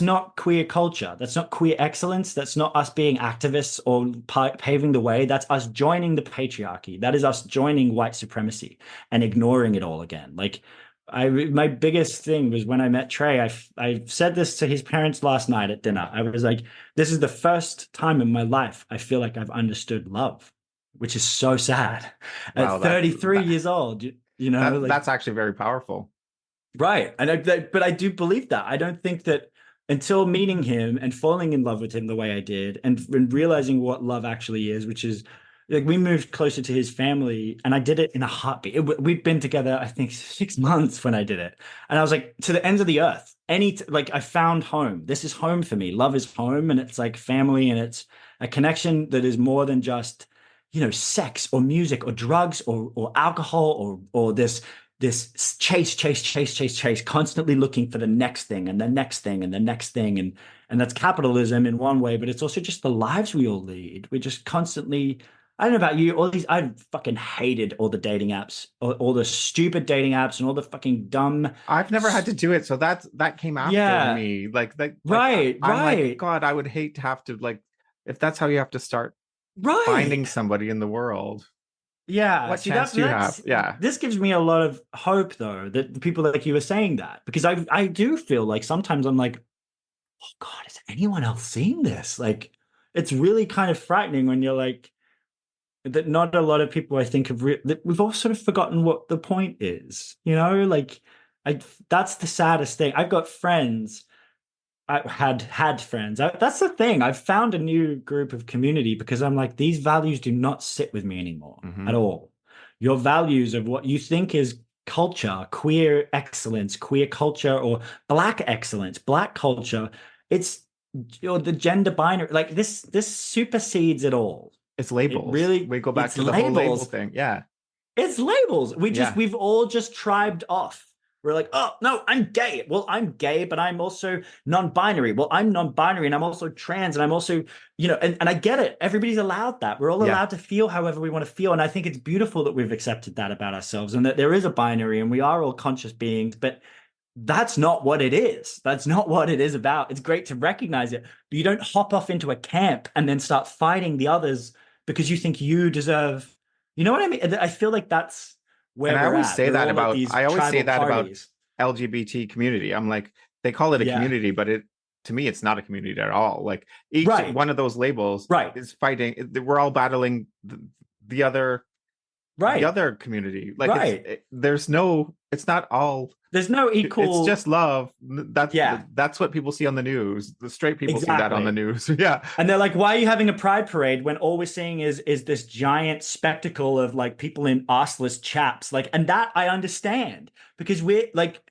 not queer culture. That's not queer excellence. That's not us being activists or paving the way. That's us joining the patriarchy. That is us joining white supremacy and ignoring it all again. Like my biggest thing was when I met Trey, I said this to his parents last night at dinner. I was like, this is the first time in my life I feel like I've understood love, which is so sad. Wow, at 33 years old, you know, that's actually very powerful. Right. But I do believe that. I don't think that until meeting him and falling in love with him the way I did and realizing what love actually is, which is like we moved closer to his family and I did it in a heartbeat. We'd been together, I think 6 months when I did it. And I was like, to the ends of the earth, I found home. This is home for me. Love is home. And it's like family, and it's a connection that is more than just, you know, sex or music or drugs or alcohol or this chase, constantly looking for the next thing and the next thing and the next thing. And that's capitalism in one way, but it's also just the lives we all lead. We're just constantly, I don't know about you, I fucking hated all the dating apps, all the stupid dating apps and all the fucking dumb. I've never had to do it. So that came after me. Right. I'm like, God, I would hate to have to, like, if that's how you have to start finding somebody in the world. Yeah. What chance do you have? Yeah. This gives me a lot of hope, though, that the people like you were saying that, because I do feel like sometimes I'm like, oh God, is anyone else seeing this? Like, it's really kind of frightening when you're like, that not a lot of people, I think, that we've all sort of forgotten what the point is, you know, like that's the saddest thing. I've got friends. I had friends. That's the thing. I've found a new group of community because I'm like, these values do not sit with me anymore at all. Your values of what you think is culture, queer excellence, queer culture, or black excellence, black culture. It's the gender binary. Like this supersedes it all. It's It labels. really, We go back it's to the whole label labels. thing. Yeah. It's labels. Yeah. We've all just tribed off. We're like, oh no, I'm gay. Well, I'm gay, but I'm also non-binary. Well, I'm non-binary and I'm also trans and I'm also, and I get it. Everybody's allowed that. We're all Yeah. allowed to feel however we want to feel. And I think it's beautiful that we've accepted that about ourselves and that there is a binary and we are all conscious beings, but that's not what it is. That's not what it is about. It's great to recognize it, but you don't hop off into a camp and then start fighting the others because you think you deserve, you know what I mean? I feel like that's where And I we're always at. say We're that all at about, these I always say tribal that about parties. LGBT community. I'm like, they call it a Yeah. community, but to me, it's not a community at all. Like each Right. one of those labels Right. is fighting. We're all battling the other, Right. the other community. Like Right. it's not all. There's no equal. It's just love. That's what people see on the news. The straight people see that on the news. Yeah. And they're like, why are you having a pride parade when all we're seeing is this giant spectacle of like people in arseless chaps? Like, and that I understand because we're like,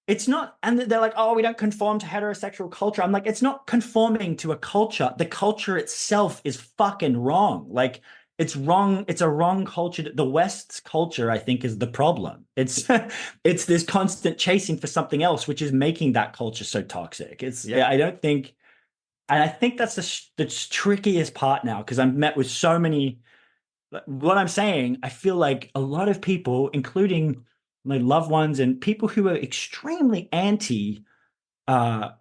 it's not, and they're like, oh, we don't conform to heterosexual culture. I'm like, it's not conforming to a culture. The culture itself is fucking wrong. Like, it's wrong. It's a wrong culture. The West's culture, I think, is the problem. It's it's this constant chasing for something else, which is making that culture so toxic. I don't think, and I think that's the trickiest part now because I'm met with so many. What I'm saying, I feel like a lot of people, including my loved ones and people who are extremely anti. I've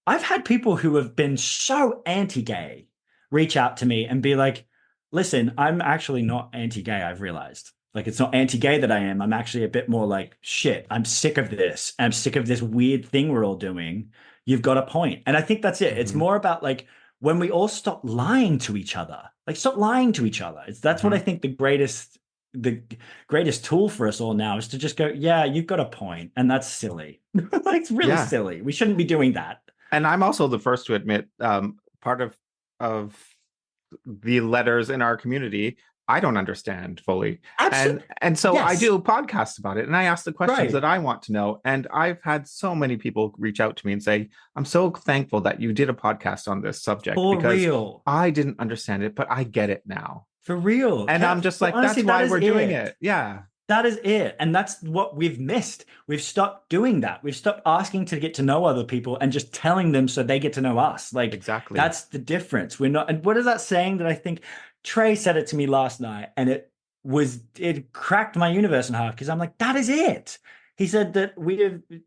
had people who have been so anti-gay reach out to me and be like, listen, I'm actually not anti-gay, I've realized. Like, it's not anti-gay that I am. I'm actually a bit more like, shit, I'm sick of this. I'm sick of this weird thing we're all doing. You've got a point. And I think that's it. Mm-hmm. It's more about like when we all stop lying to each other, like stop lying to each other. That's what I think the greatest tool for us all now is to just go, yeah, you've got a point. And that's silly. Like, it's really silly. We shouldn't be doing that. And I'm also the first to admit, part of the letters in our community, I don't understand fully. And so I do podcasts about it and I ask the questions that I want to know. And I've had so many people reach out to me and say, I'm so thankful that you did a podcast on this subject because I didn't understand it, but I get it now. For real. And I'm just like, honestly, that's why we're doing it. Yeah. That is it. And that's what we've missed. We've stopped doing that. We've stopped asking to get to know other people and just telling them so they get to know us. Like, exactly. That's the difference. We're not. And what is that saying that I think Trey said it to me last night and it cracked my universe in half because I'm like, that is it. He said that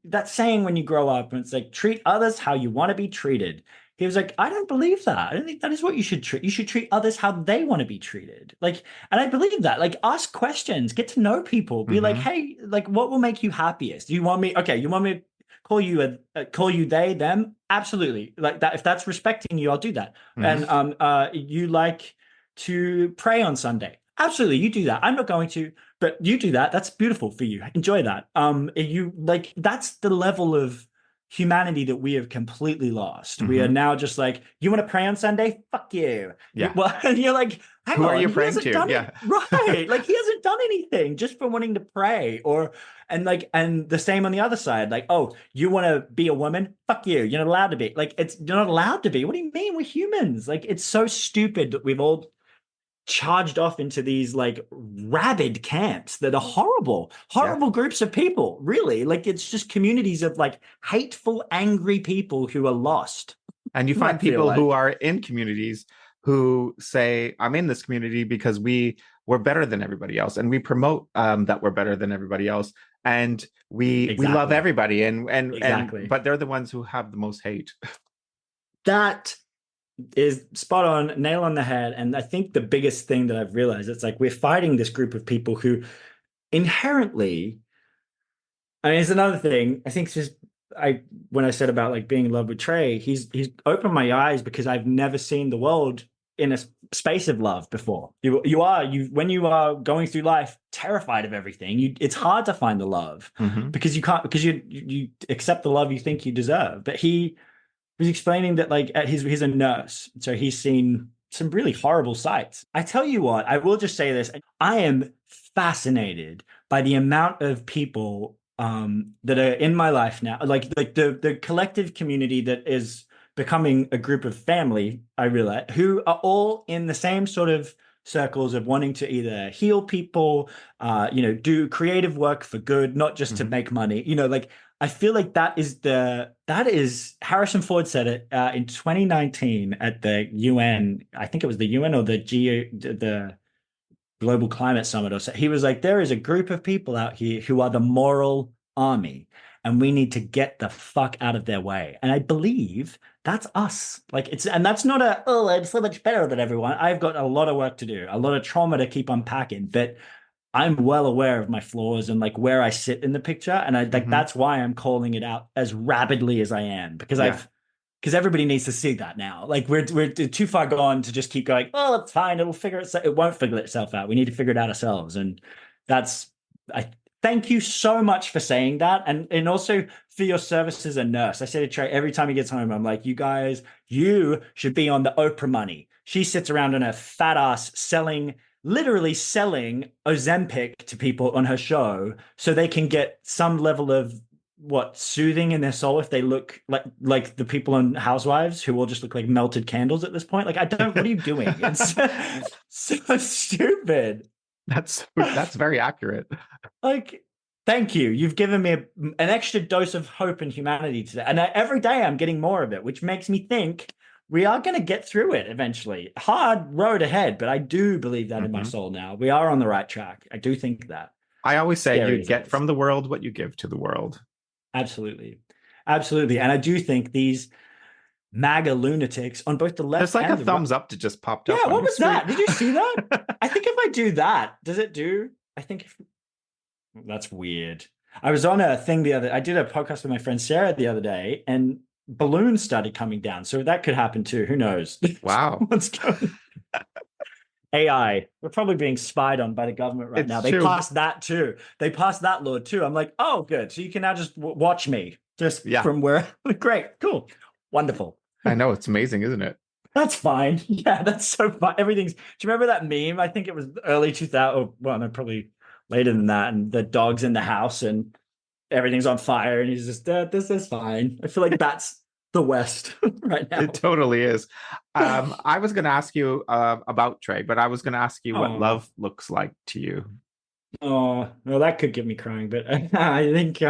that saying when you grow up and it's like, treat others how you want to be treated. He was like, I don't believe that. I don't think that is what you should treat. You should treat others how they want to be treated. Like, and I believe that. Like, ask questions, get to know people. Be like, hey, like, what will make you happiest? Do you want me? Okay, you want me to call you call you they, them? Absolutely. Like that. If that's respecting you, I'll do that. And you like to pray on Sunday? Absolutely, you do that. I'm not going to, but you do that. That's beautiful for you. Enjoy that. You like that's the level of humanity that we have completely lost. We are now just like, you want to pray on Sunday? Fuck you. Yeah. Well, and you're like, hang on, who are you praying to? Yeah. Right. Like he hasn't done anything just for wanting to pray and the same on the other side. Like, oh, you want to be a woman? Fuck you. You're not allowed to be. Like, you're not allowed to be. What do you mean? We're humans. Like, it's so stupid that we've all charged off into these like rabid camps that are horrible groups of people, really. Like, it's just communities of like hateful, angry people who are lost. And you find people who are in communities who say, I'm in this community because we're better than everybody else, and we promote that we're better than everybody else, and we love everybody, and but they're the ones who have the most hate. That is spot on, nail on the head. And I think the biggest thing that I've realized, it's like we're fighting this group of people who inherently, I mean, it's another thing. I think it's just when I said about like being in love with Trey, he's opened my eyes because I've never seen the world in a space of love before. When you are going through life terrified of everything, it's hard to find the love because you can't, because you accept the love you think you deserve. But he was explaining that like he's a nurse, so he's seen some really horrible sights. I tell you what, I will just say this: I am fascinated by the amount of people that are in my life now, like the collective community that is becoming a group of family. I realize who are all in the same sort of circles of wanting to either heal people, do creative work for good, not just to make money. Like I feel like that is Harrison Ford said it in 2019 at the UN. I think it was the UN or the Global Climate Summit or so. He was like, there is a group of people out here who are the moral army, and we need to get the fuck out of their way. And I believe that's us. And that's not I'm so much better than everyone. I've got a lot of work to do, a lot of trauma to keep unpacking, but I'm well aware of my flaws and like where I sit in the picture. And I like, that's why I'm calling it out as rabidly as I am, because because everybody needs to see that now. Like we're too far gone to just keep going, oh, it's fine. It won't figure itself out. We need to figure it out ourselves. And I thank you so much for saying that. And also for your service as a nurse. I say to Trey every time he gets home, I'm like, you should be on the Oprah money. She sits around on her fat ass literally selling Ozempic to people on her show so they can get some level of soothing in their soul if they look like the people on Housewives who all just look like melted candles at this point. Like, what are you doing? It's so stupid. That's very accurate. Like, thank you. You've given me an extra dose of hope and humanity today. And every day I'm getting more of it, which makes me think we are going to get through it eventually. Hard road ahead, but I do believe that in my soul now. We are on the right track. I do think that. I always say you get from the world what you give to the world. Absolutely. Absolutely. And I do think these MAGA lunatics on both the left There's like a thumbs up that just popped up. Yeah, what was that? Did you see that? I think if I do that, does it do? That's weird. I was on a thing I did a podcast with my friend Sarah the other day, and balloons started coming down. So that could happen too. Who knows? Wow. What's going on? AI. We're probably being spied on by the government right now. They passed that too. They passed that law too. I'm like, oh, good. So you can now just watch me from where. Great. Cool. Wonderful. I know. It's amazing, isn't it? That's fine. Yeah, that's so fun. Do you remember that meme? I think it was early 2000. Well, no, probably later than that. And the dog's in the house and everything's on fire. And he's just, this is fine. I feel like that's the West right now. It totally is. I was going to ask you about Trey, but I was going to ask you what love looks like to you. Oh, well, that could get me crying, but I think,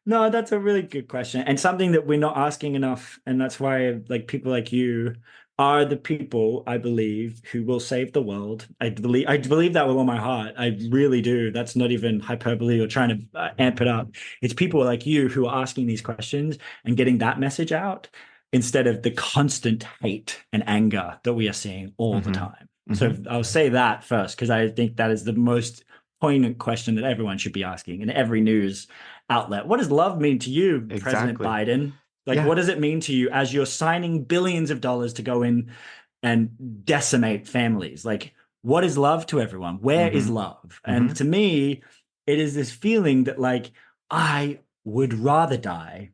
no, that's a really good question and something that we're not asking enough. And that's why like people like you are the people, I believe, who will save the world. I believe that with all my heart. I really do. That's not even hyperbole or trying to amp it up. It's people like you who are asking these questions and getting that message out instead of the constant hate and anger that we are seeing all the time. So I'll say that first, because I think that is the most poignant question that everyone should be asking in every news outlet. What does love mean to you, President Biden? Like, what does it mean to you as you're signing billions of dollars to go in and decimate families? Like, what is love to everyone? Where is love? And to me, it is this feeling that like, I would rather die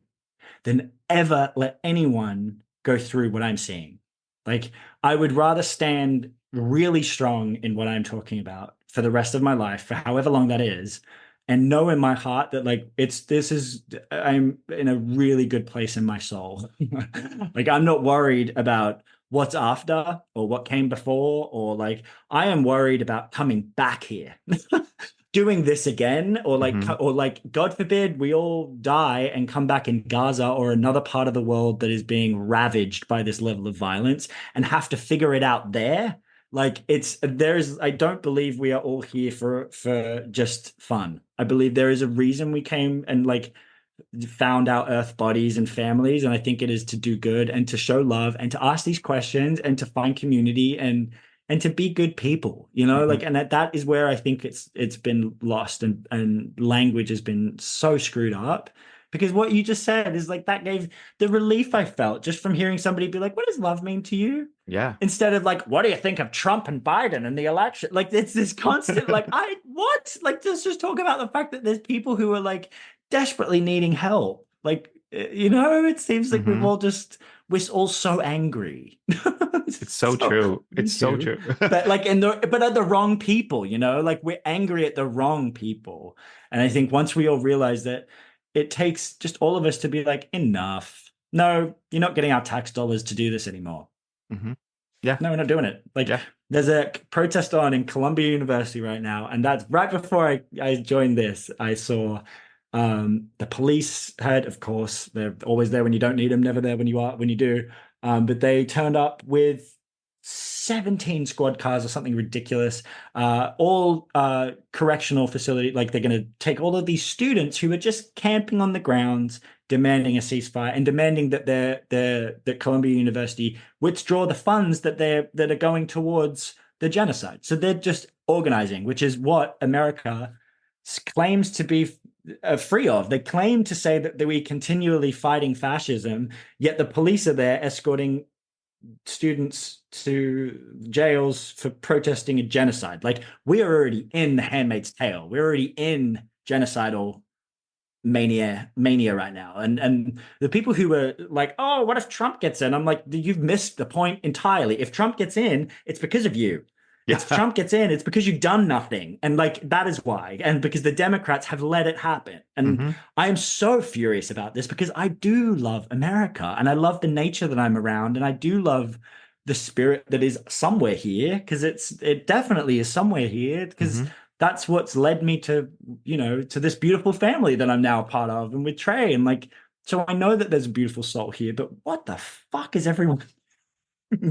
than ever let anyone go through what I'm seeing. Like, I would rather stand really strong in what I'm talking about for the rest of my life, for however long that is, and know in my heart that like I'm in a really good place in my soul. Like, I'm not worried about what's after or what came before, or like I am worried about coming back here. Doing this again, or like God forbid we all die and come back in Gaza or another part of the world that is being ravaged by this level of violence and have to figure it out there. Like I don't believe we are all here for just fun. I believe there is a reason we came and like found our earth bodies and families. And I think it is to do good and to show love and to ask these questions and to find community and to be good people, like, and that is where I think it's been lost and language has been so screwed up. Because what you just said is like, that gave the relief I felt just from hearing somebody be like, what does love mean to you? Yeah. Instead of like, what do you think of Trump and Biden and the election? Like, it's this constant, like, what? Like, let's just talk about the fact that there's people who are like desperately needing help. Like, it seems like we're all so angry. It's so true. It's so true. But like but at the wrong people, like we're angry at the wrong people. And I think once we all realize that it takes just all of us to be like, enough. No, you're not getting our tax dollars to do this anymore. Yeah. No, we're not doing it. Like, There's a protest on in Columbia University right now, and that's right before I joined this. I saw the police had, of course, they're always there when you don't need them, never there when you do. But they turned up with 17 squad cars or something ridiculous, all correctional facility. Like they're going to take all of these students who are just camping on the grounds, demanding a ceasefire and demanding that that Columbia University withdraw the funds that are going towards the genocide. So they're just organizing, which is what America claims to be free of. They claim to say that we continually fighting fascism, yet the police are there escorting students to jails for protesting a genocide. Like, we're already in The Handmaid's Tale. We're already in genocidal mania right now. And the people who were like, oh, what if Trump gets in? I'm like, you've missed the point entirely. If Trump gets in, it's because of you. Yeah. If Trump gets in, it's because you've done nothing. And like, that is why. And because the Democrats have let it happen. And I am so furious about this because I do love America and I love the nature that I'm around. And I do love the spirit that is somewhere here, because it definitely is somewhere here, because that's what's led me to, to this beautiful family that I'm now a part of, and with Trey. And like, so I know that there's a beautiful soul here, but what the fuck is everyone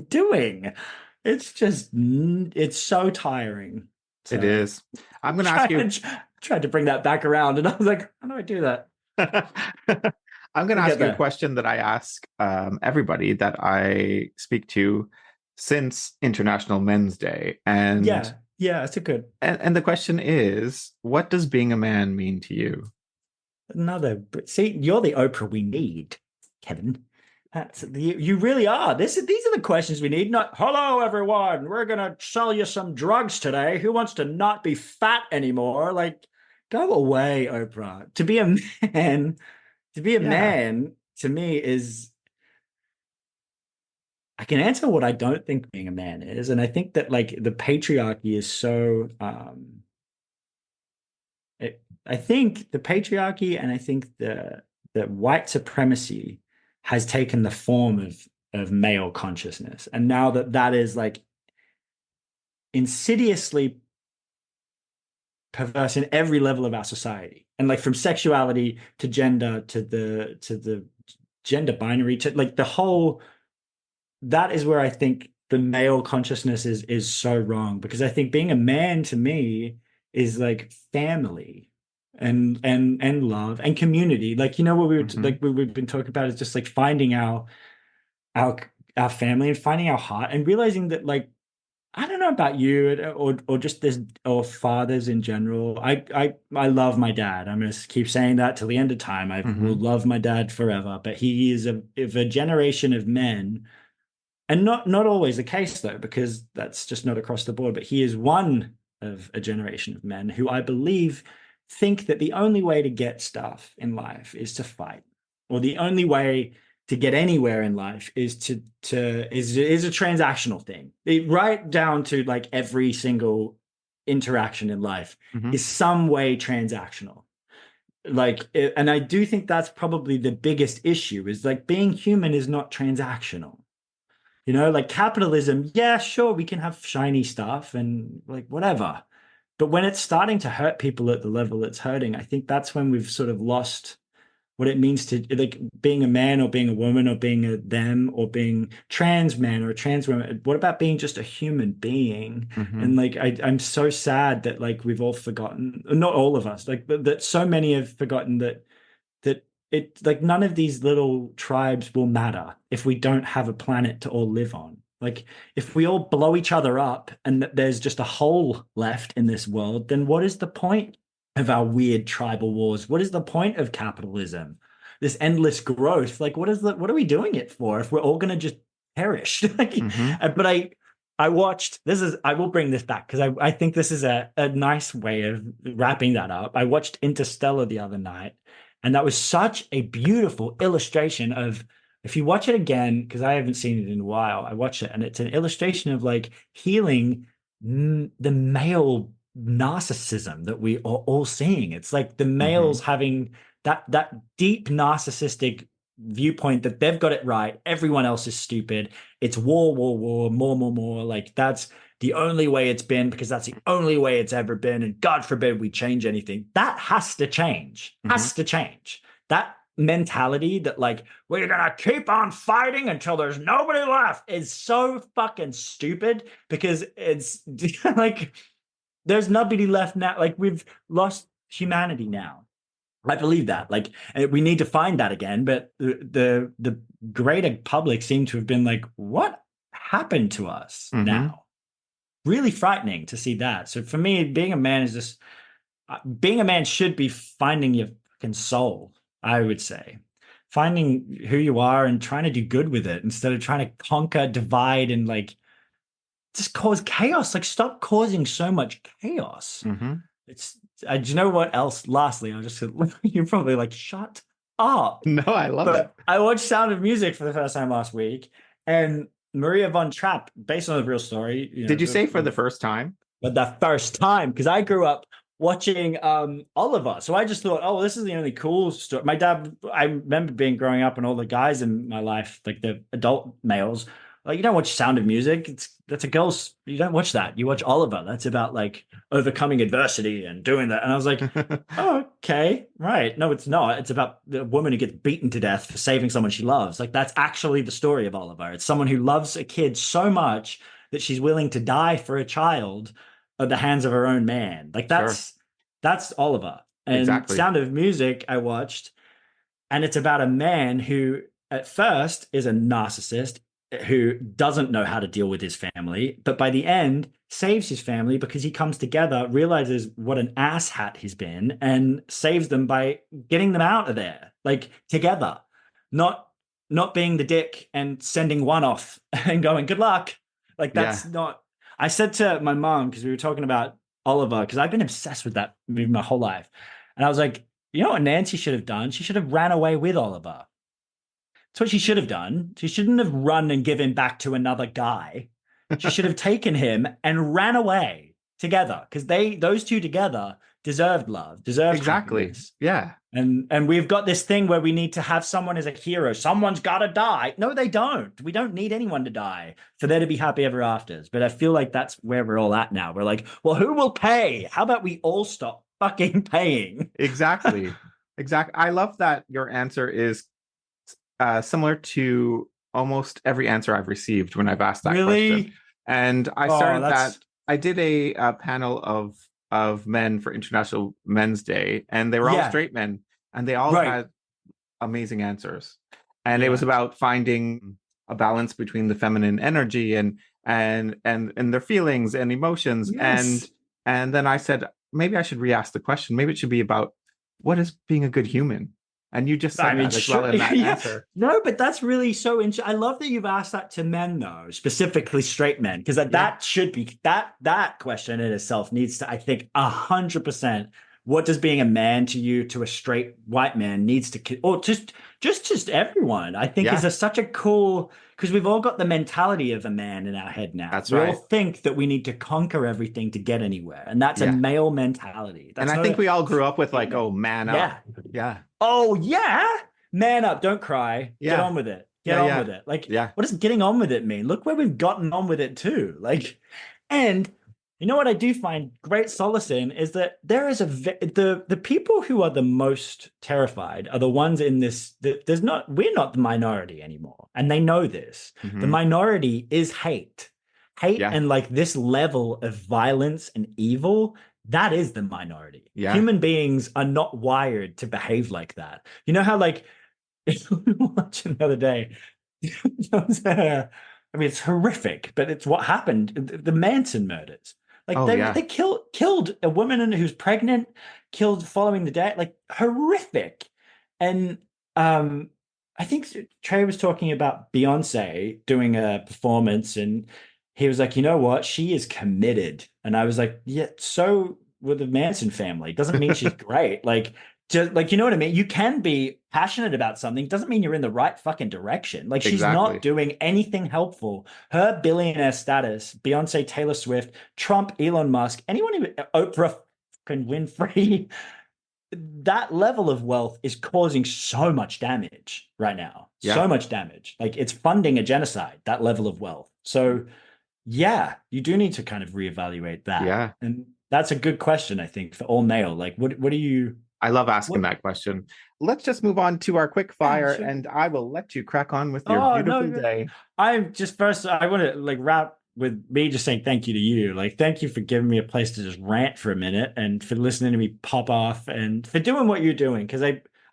doing? It's so tiring. So, it is. I'm going to ask you. Tried to bring that back around, and I was like, how do I do that? I'm going to ask you a question that I ask everybody that I speak to since International Men's Day. And yeah, it's a good. And the question is, what does being a man mean to you? See, you're the Oprah we need, Kevin. You really are. These are the questions we need. Not, hello, everyone, we're going to sell you some drugs today. Who wants to not be fat anymore? Like, go away, Oprah. To be a man, man, to me is, I can answer what I don't think being a man is. And I think that like the patriarchy is so, I think the patriarchy, and I think the white supremacy has taken the form of male consciousness. And now that is like insidiously perverse in every level of our society. And like from sexuality to gender to the gender binary to like the whole, that is where I think the male consciousness is so wrong, because I think being a man to me is like family and love and community. Like, what we were like we've been talking about is just like finding our family and finding our heart and realizing that, like, I don't know about you or just this, or fathers in general. I love my dad. I'm going to keep saying that till the end of time. I will love my dad forever, but he is of a generation of men, and not always the case though, because that's just not across the board, but he is one of a generation of men who I believe think that the only way to get stuff in life is to fight, or the only way to get anywhere in life is a transactional thing. Right down to like every single interaction in life is some way transactional. Like, and I do think that's probably the biggest issue, is like being human is not transactional. Like capitalism, yeah, sure, we can have shiny stuff and like whatever. But when it's starting to hurt people at the level it's hurting, I think that's when we've sort of lost what it means to like being a man or being a woman or being a them or being trans man or a trans woman. What about being just a human being? And like, I'm so sad that like we've all forgotten, not all of us, like that so many have forgotten that it like none of these little tribes will matter if we don't have a planet to all live on. Like, if we all blow each other up and there's just a hole left in this world, then what is the point of our weird tribal wars? What is the point of capitalism? This endless growth? Like, what are we doing it for if we're all going to just perish? But I watched, I will bring this back because I think this is a nice way of wrapping that up. I watched Interstellar the other night, and that was such a beautiful illustration of, if you watch it again, because I haven't seen it in a while, I watched it and it's an illustration of like healing the male narcissism that we are all seeing. It's like the males having that deep narcissistic viewpoint that they've got it right, everyone else is stupid. It's war, more. Like that's the only way it's been because that's the only way it's ever been. And God forbid we change anything. That has to change, has to change. That mentality that like, we're going to keep on fighting until there's nobody left is so fucking stupid because it's like, there's nobody left now. Like we've lost humanity now. I believe that. Like we need to find that again. But the greater public seem to have been like, what happened to us now? Really frightening to see that. So for me, being a man is just being a man should be finding your fucking soul. I would say finding who you are and trying to do good with it instead of trying to conquer, divide, and like just cause chaos. Like stop causing so much chaos. It's do you know what else? Lastly, I'll just you're probably like, shut up. No, I love it. I watched Sound of Music for the first time last week, and Maria von Trapp, based on a real story. Did you say for the first time? But the first time, because I grew up watching Oliver, so I just thought, oh, this is the only cool story. My dad, I remember growing up, and all the guys in my life, like the adult males, like you don't watch Sound of Music. That's a girl's. You don't watch that. You watch Oliver. That's about like overcoming adversity and doing that. And I was like, oh, okay, right. No, it's not. It's about the woman who gets beaten to death for saving someone she loves. Like that's actually the story of Oliver. It's someone who loves a kid so much that she's willing to die for a child at the hands of her own man. Like that's Oliver. And Sound of Music I watched, and it's about a man who at first is a narcissist who doesn't know how to deal with his family, but by the end saves his family because he comes together, realizes what an asshat he's been, and saves them by getting them out of there, like together, not being the dick and sending one off and going, good luck. Like that's not, I said to my mom, because we were talking about Oliver, because I've been obsessed with that movie my whole life. And I was like, you know what Nancy should have done? She should have ran away with Oliver. That's what she should have done. She shouldn't have run and given back to another guy. She should have taken him and ran away together, because those two together deserved love, deserved happiness. Yeah. And we've got this thing where we need to have someone as a hero. Someone's got to die. No, they don't. We don't need anyone to die for there to be happy ever afters. But I feel like that's where we're all at now. We're like, well, who will pay? How about we all stop fucking paying? Exactly. I love that your answer is similar to almost every answer I've received when I've asked that question. And I started that. I did a panel of men for International Men's Day, and they were all straight men, and they all had amazing answers. And it was about finding a balance between the feminine energy and their feelings and emotions. Yes. And then I said, maybe I should re-ask the question. Maybe it should be about what is being a good human. And you just said that as well in that answer. No, but that's really so interesting. I love that you've asked that to men, though, specifically straight men, because that should be that question in itself needs to, I think, 100%. What does being a man to you, to a straight white man, needs to, or just everyone? I think is such a cool, because we've all got the mentality of a man in our head now. That's we right. all think that we need to conquer everything to get anywhere, and that's a male mentality. And I think we all grew up with like, oh, man up. Yeah. Oh yeah, man up. Don't cry. Get on with it. Get on with it. Like, what does getting on with it mean? Look where we've gotten on with it too. Like, and you know what I do find great solace in is that there is the people who are the most terrified are the ones in this. We're not the minority anymore, and they know this. Mm-hmm. The minority is hate, and like this level of violence and evil. That is the minority. Yeah. Human beings are not wired to behave like that. You know how like watching the other day. I mean, it's horrific, but it's what happened. The Manson murders. Like they killed a woman who's pregnant, killed following the dad, like horrific. And I think Trey was talking about Beyonce doing a performance, and he was like, you know what? She is committed. And I was like, yeah, so with the Manson family. Doesn't mean she's great. Like, just like, you know what I mean? You can be passionate about something. Doesn't mean you're in the right fucking direction. Like, she's not doing anything helpful. Her billionaire status, Beyonce, Taylor Swift, Trump, Elon Musk, anyone who, Oprah fucking Winfrey, that level of wealth is causing so much damage right now. Yeah. So much damage. Like, it's funding a genocide, that level of wealth. So Yeah, you do need to kind of reevaluate that. Yeah. And that's a good question, I think, for all male. Like, what do you, I love asking what? that question. Let's just move on to our quick Yeah, fire, sure. and I will let you crack on with your Oh, beautiful no. day. I'm just first, I want to like wrap with me just saying thank you to you. Like, thank you for giving me a place to just rant for a minute and for listening to me pop off and for doing what you're doing. Because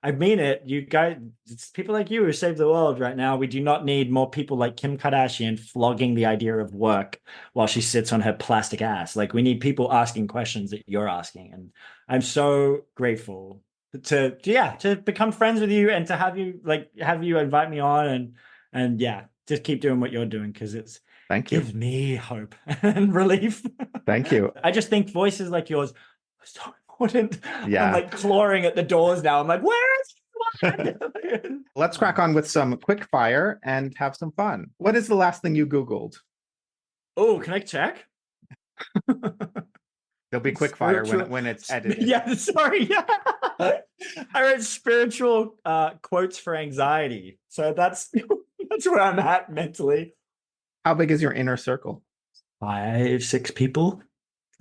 I mean it. You guys, it's people like you who save the world right now. We do not need more people like Kim Kardashian flogging the idea of work while she sits on her plastic ass. Like, we need people asking questions that you're asking. And I'm so grateful to become friends with you and to have you invite me on and yeah, just keep doing what you're doing because it's Thank you. gives me hope and relief. Thank you. I just think voices like yours are so important. Yeah. I'm like clawing at the doors now. I'm like, where is Let's crack on with some quick fire and have some fun. What is the last thing you Googled? Oh, can I check? There'll be quick fire when it's edited. Yeah, sorry. Yeah. I read spiritual quotes for anxiety. So that's where I'm at mentally. How big is your inner circle? 5, 6 people,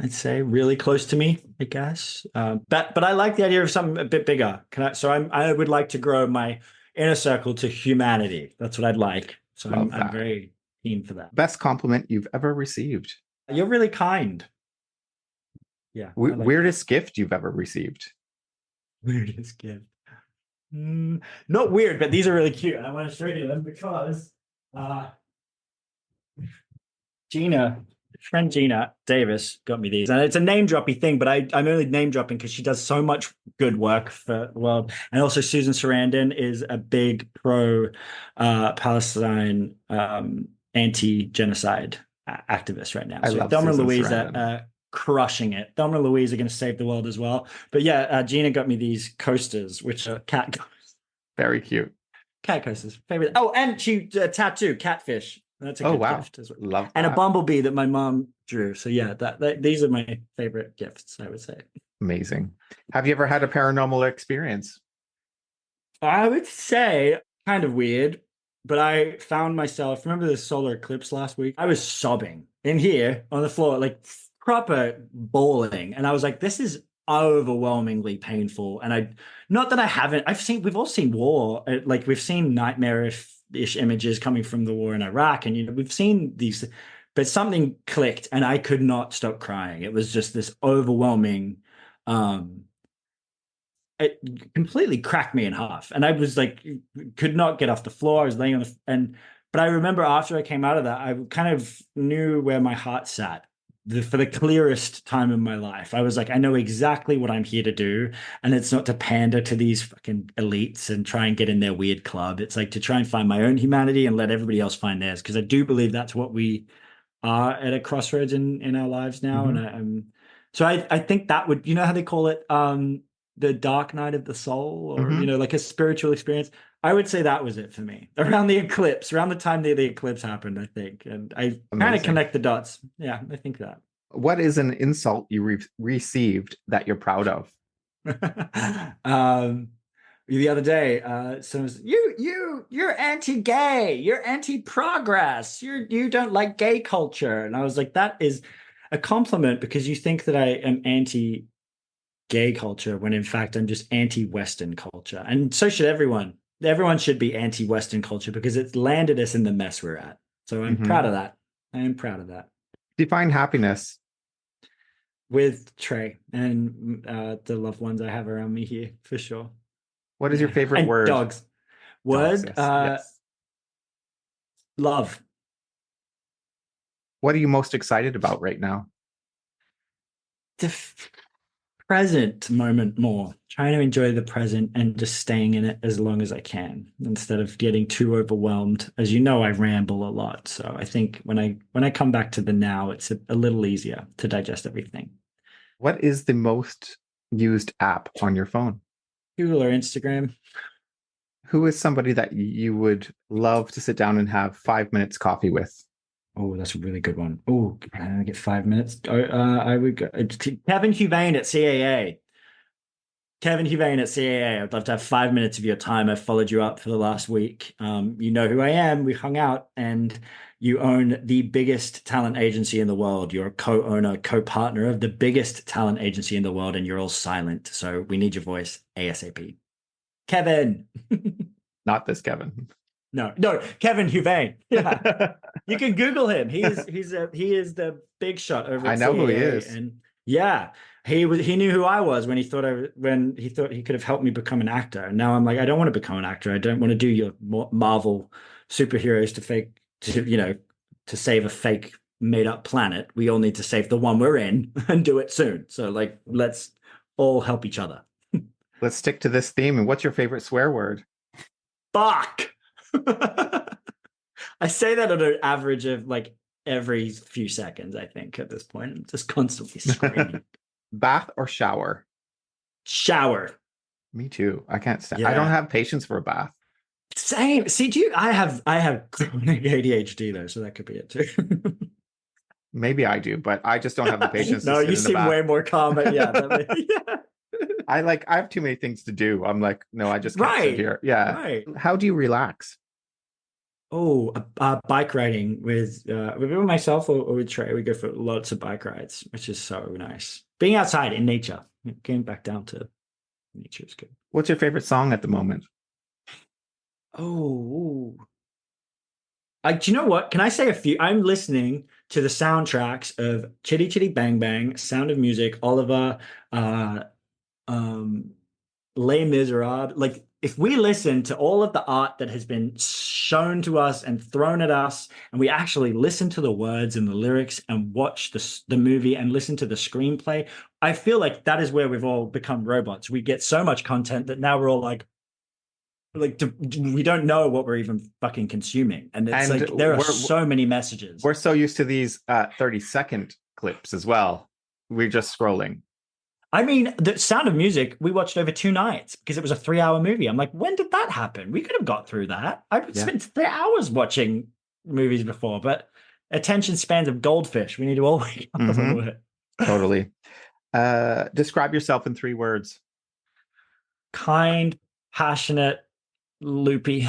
I'd say, really close to me, I guess. But I like the idea of something a bit bigger. I would like to grow my inner circle to humanity. That's what I'd like. So I'm very keen for that. Best compliment you've ever received? You're really kind. Yeah. Weirdest gift you've ever received? Weirdest gift. Not weird, but these are really cute. I want to show you them because friend Gina Davis got me these. And it's a name droppy thing, but I'm only name dropping because she does so much good work for the world. And also Susan Sarandon is a big pro Palestine anti-genocide activist right now. I love Thelma and Louise crushing it. Thelma and Louise are going to save the world as well. But yeah, Gina got me these coasters, which are cat coasters. Very cute. Cat coasters. Favorite. Oh, and she tattoo catfish. That's a good gift as well. Love that. And a bumblebee that my mom drew. So yeah, these are my favorite gifts, I would say. Amazing. Have you ever had a paranormal experience? I would say kind of weird, but I found myself, remember the solar eclipse last week? I was sobbing in here on the floor, like proper bawling. And I was like, this is overwhelmingly painful. And we've all seen war. Like we've seen nightmarish images coming from the war in Iraq. And, we've seen these, but something clicked and I could not stop crying. It was just this overwhelming, it completely cracked me in half. And I was like, could not get off the floor. I was laying but I remember after I came out of that, I kind of knew where my heart sat. For the clearest time in my life, I was like, I know exactly what I'm here to do. And it's not to pander to these fucking elites and try and get in their weird club. It's like to try and find my own humanity and let everybody else find theirs. Because I do believe that's what we are at a crossroads in our lives now. Mm-hmm. And I think that would, how they call it, the dark night of the soul, or, like a spiritual experience. I would say that was it for me around the time the eclipse happened, I think. And I kind of connect the dots. Yeah, I think that. What is an insult you received that you're proud of? The other day, someone was, you're anti-gay, you're anti-progress, you don't like gay culture. And I was like, that is a compliment because you think that I am anti-gay culture when in fact I'm just anti-Western culture. And so should everyone. Everyone should be anti-Western culture because it's landed us in the mess we're at. So I'm proud of that. I am proud of that. Define happiness. With Trey and the loved ones I have around me here, for sure. What is your favorite word? Dogs. Word? Dogs, yes. Love. What are you most excited about right now? The present moment more. Trying to enjoy the present and just staying in it as long as I can instead of getting too overwhelmed. As you know, I ramble a lot. So I think when I come back to the now, it's a little easier to digest everything. What is the most used app on your phone? Google or Instagram. Who is somebody that you would love to sit down and have 5 minutes coffee with? Oh, that's a really good one. Oh, can I get 5 minutes? I would go Kevin Huvane at CAA. Kevin Huvane at CAA. I'd love to have 5 minutes of your time. I've followed you up for the last week. You know who I am. We hung out and You own the biggest talent agency in the world. You're a co-owner, co-partner of the biggest talent agency in the world, and you're all silent. So we need your voice ASAP. Kevin. Not this Kevin. No, Kevin Huvain. Yeah. You can Google him. He is the big shot over at I know CAA, who he is. And yeah, he knew who I was when he thought he could have helped me become an actor. And now I'm like, I don't want to become an actor. I don't want to do your Marvel superheroes to save a fake made up planet. We all need to save the one we're in and do it soon. So like, let's all help each other. Let's stick to this theme. And what's your favorite swear word? Fuck. I say that on an average of like every few seconds, I think, at this point. I'm just constantly screaming. Bath or shower? Shower. Me too. I can't stand. Yeah. I don't have patience for a bath. Same. See, I have chronic ADHD though, so that could be it too. Maybe I do, but I just don't have the patience. No, you seem way more calm. But yeah, yeah. I have too many things to do. I'm like, no, I just can't sit here. Yeah. Right. How do you relax? Oh, bike riding with myself or with Trey. We go for lots of bike rides, which is so nice. Being outside in nature, getting back down to nature is good. What's your favorite song at the moment? Oh, do you know what? Can I say a few? I'm listening to the soundtracks of Chitty Chitty Bang Bang, Sound of Music, Oliver, Les Miserables. Like, if we listen to all of the art that has been shown to us and thrown at us, and we actually listen to the words and the lyrics and watch the movie and listen to the screenplay, I feel like that is where we've all become robots. We get so much content that now we're all like we don't know what we're even fucking consuming. And it's like there are so many messages. We're so used to these 30-second clips as well. We're just scrolling. I mean, the Sound of Music, we watched over 2 nights because it was a 3-hour movie. I'm like, when did that happen? We could have got through that. I've spent 3 hours watching movies before, but attention spans of goldfish. We need to all wake up a little bit. Totally. Describe yourself in 3 words. Kind, passionate, loopy.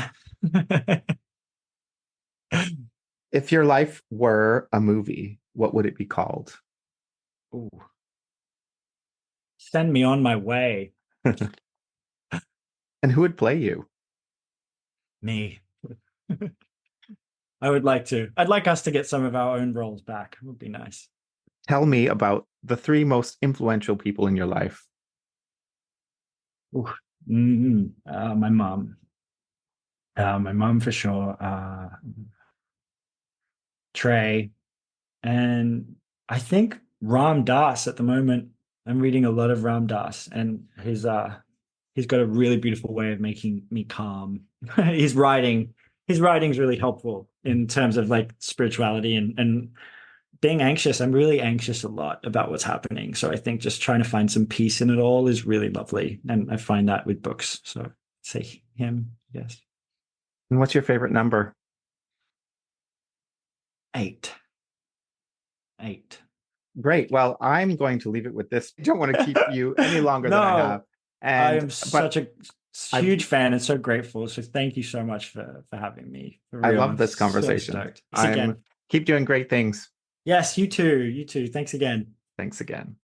If your life were a movie, what would it be called? Ooh. Send me on my way. And who would play you? Me. I would like to. I'd like us to get some of our own roles back. It would be nice. Tell me about the 3 most influential people in your life. My mom. My mom for sure. Trey. And I think Ram Dass at the moment. I'm reading a lot of Ram Dass, and he's got a really beautiful way of making me calm. His writing's really helpful in terms of like spirituality and being anxious. I'm really anxious a lot about what's happening. So I think just trying to find some peace in it all is really lovely. And I find that with books. So say him, yes. And what's your favorite number? 8. Great. Well, I'm going to leave it with this. I don't want to keep you any longer than I have. And I am such a huge fan and so grateful. So thank you so much for having me. I love this conversation. So keep doing great things. Yes, you too. Thanks again. Thanks again.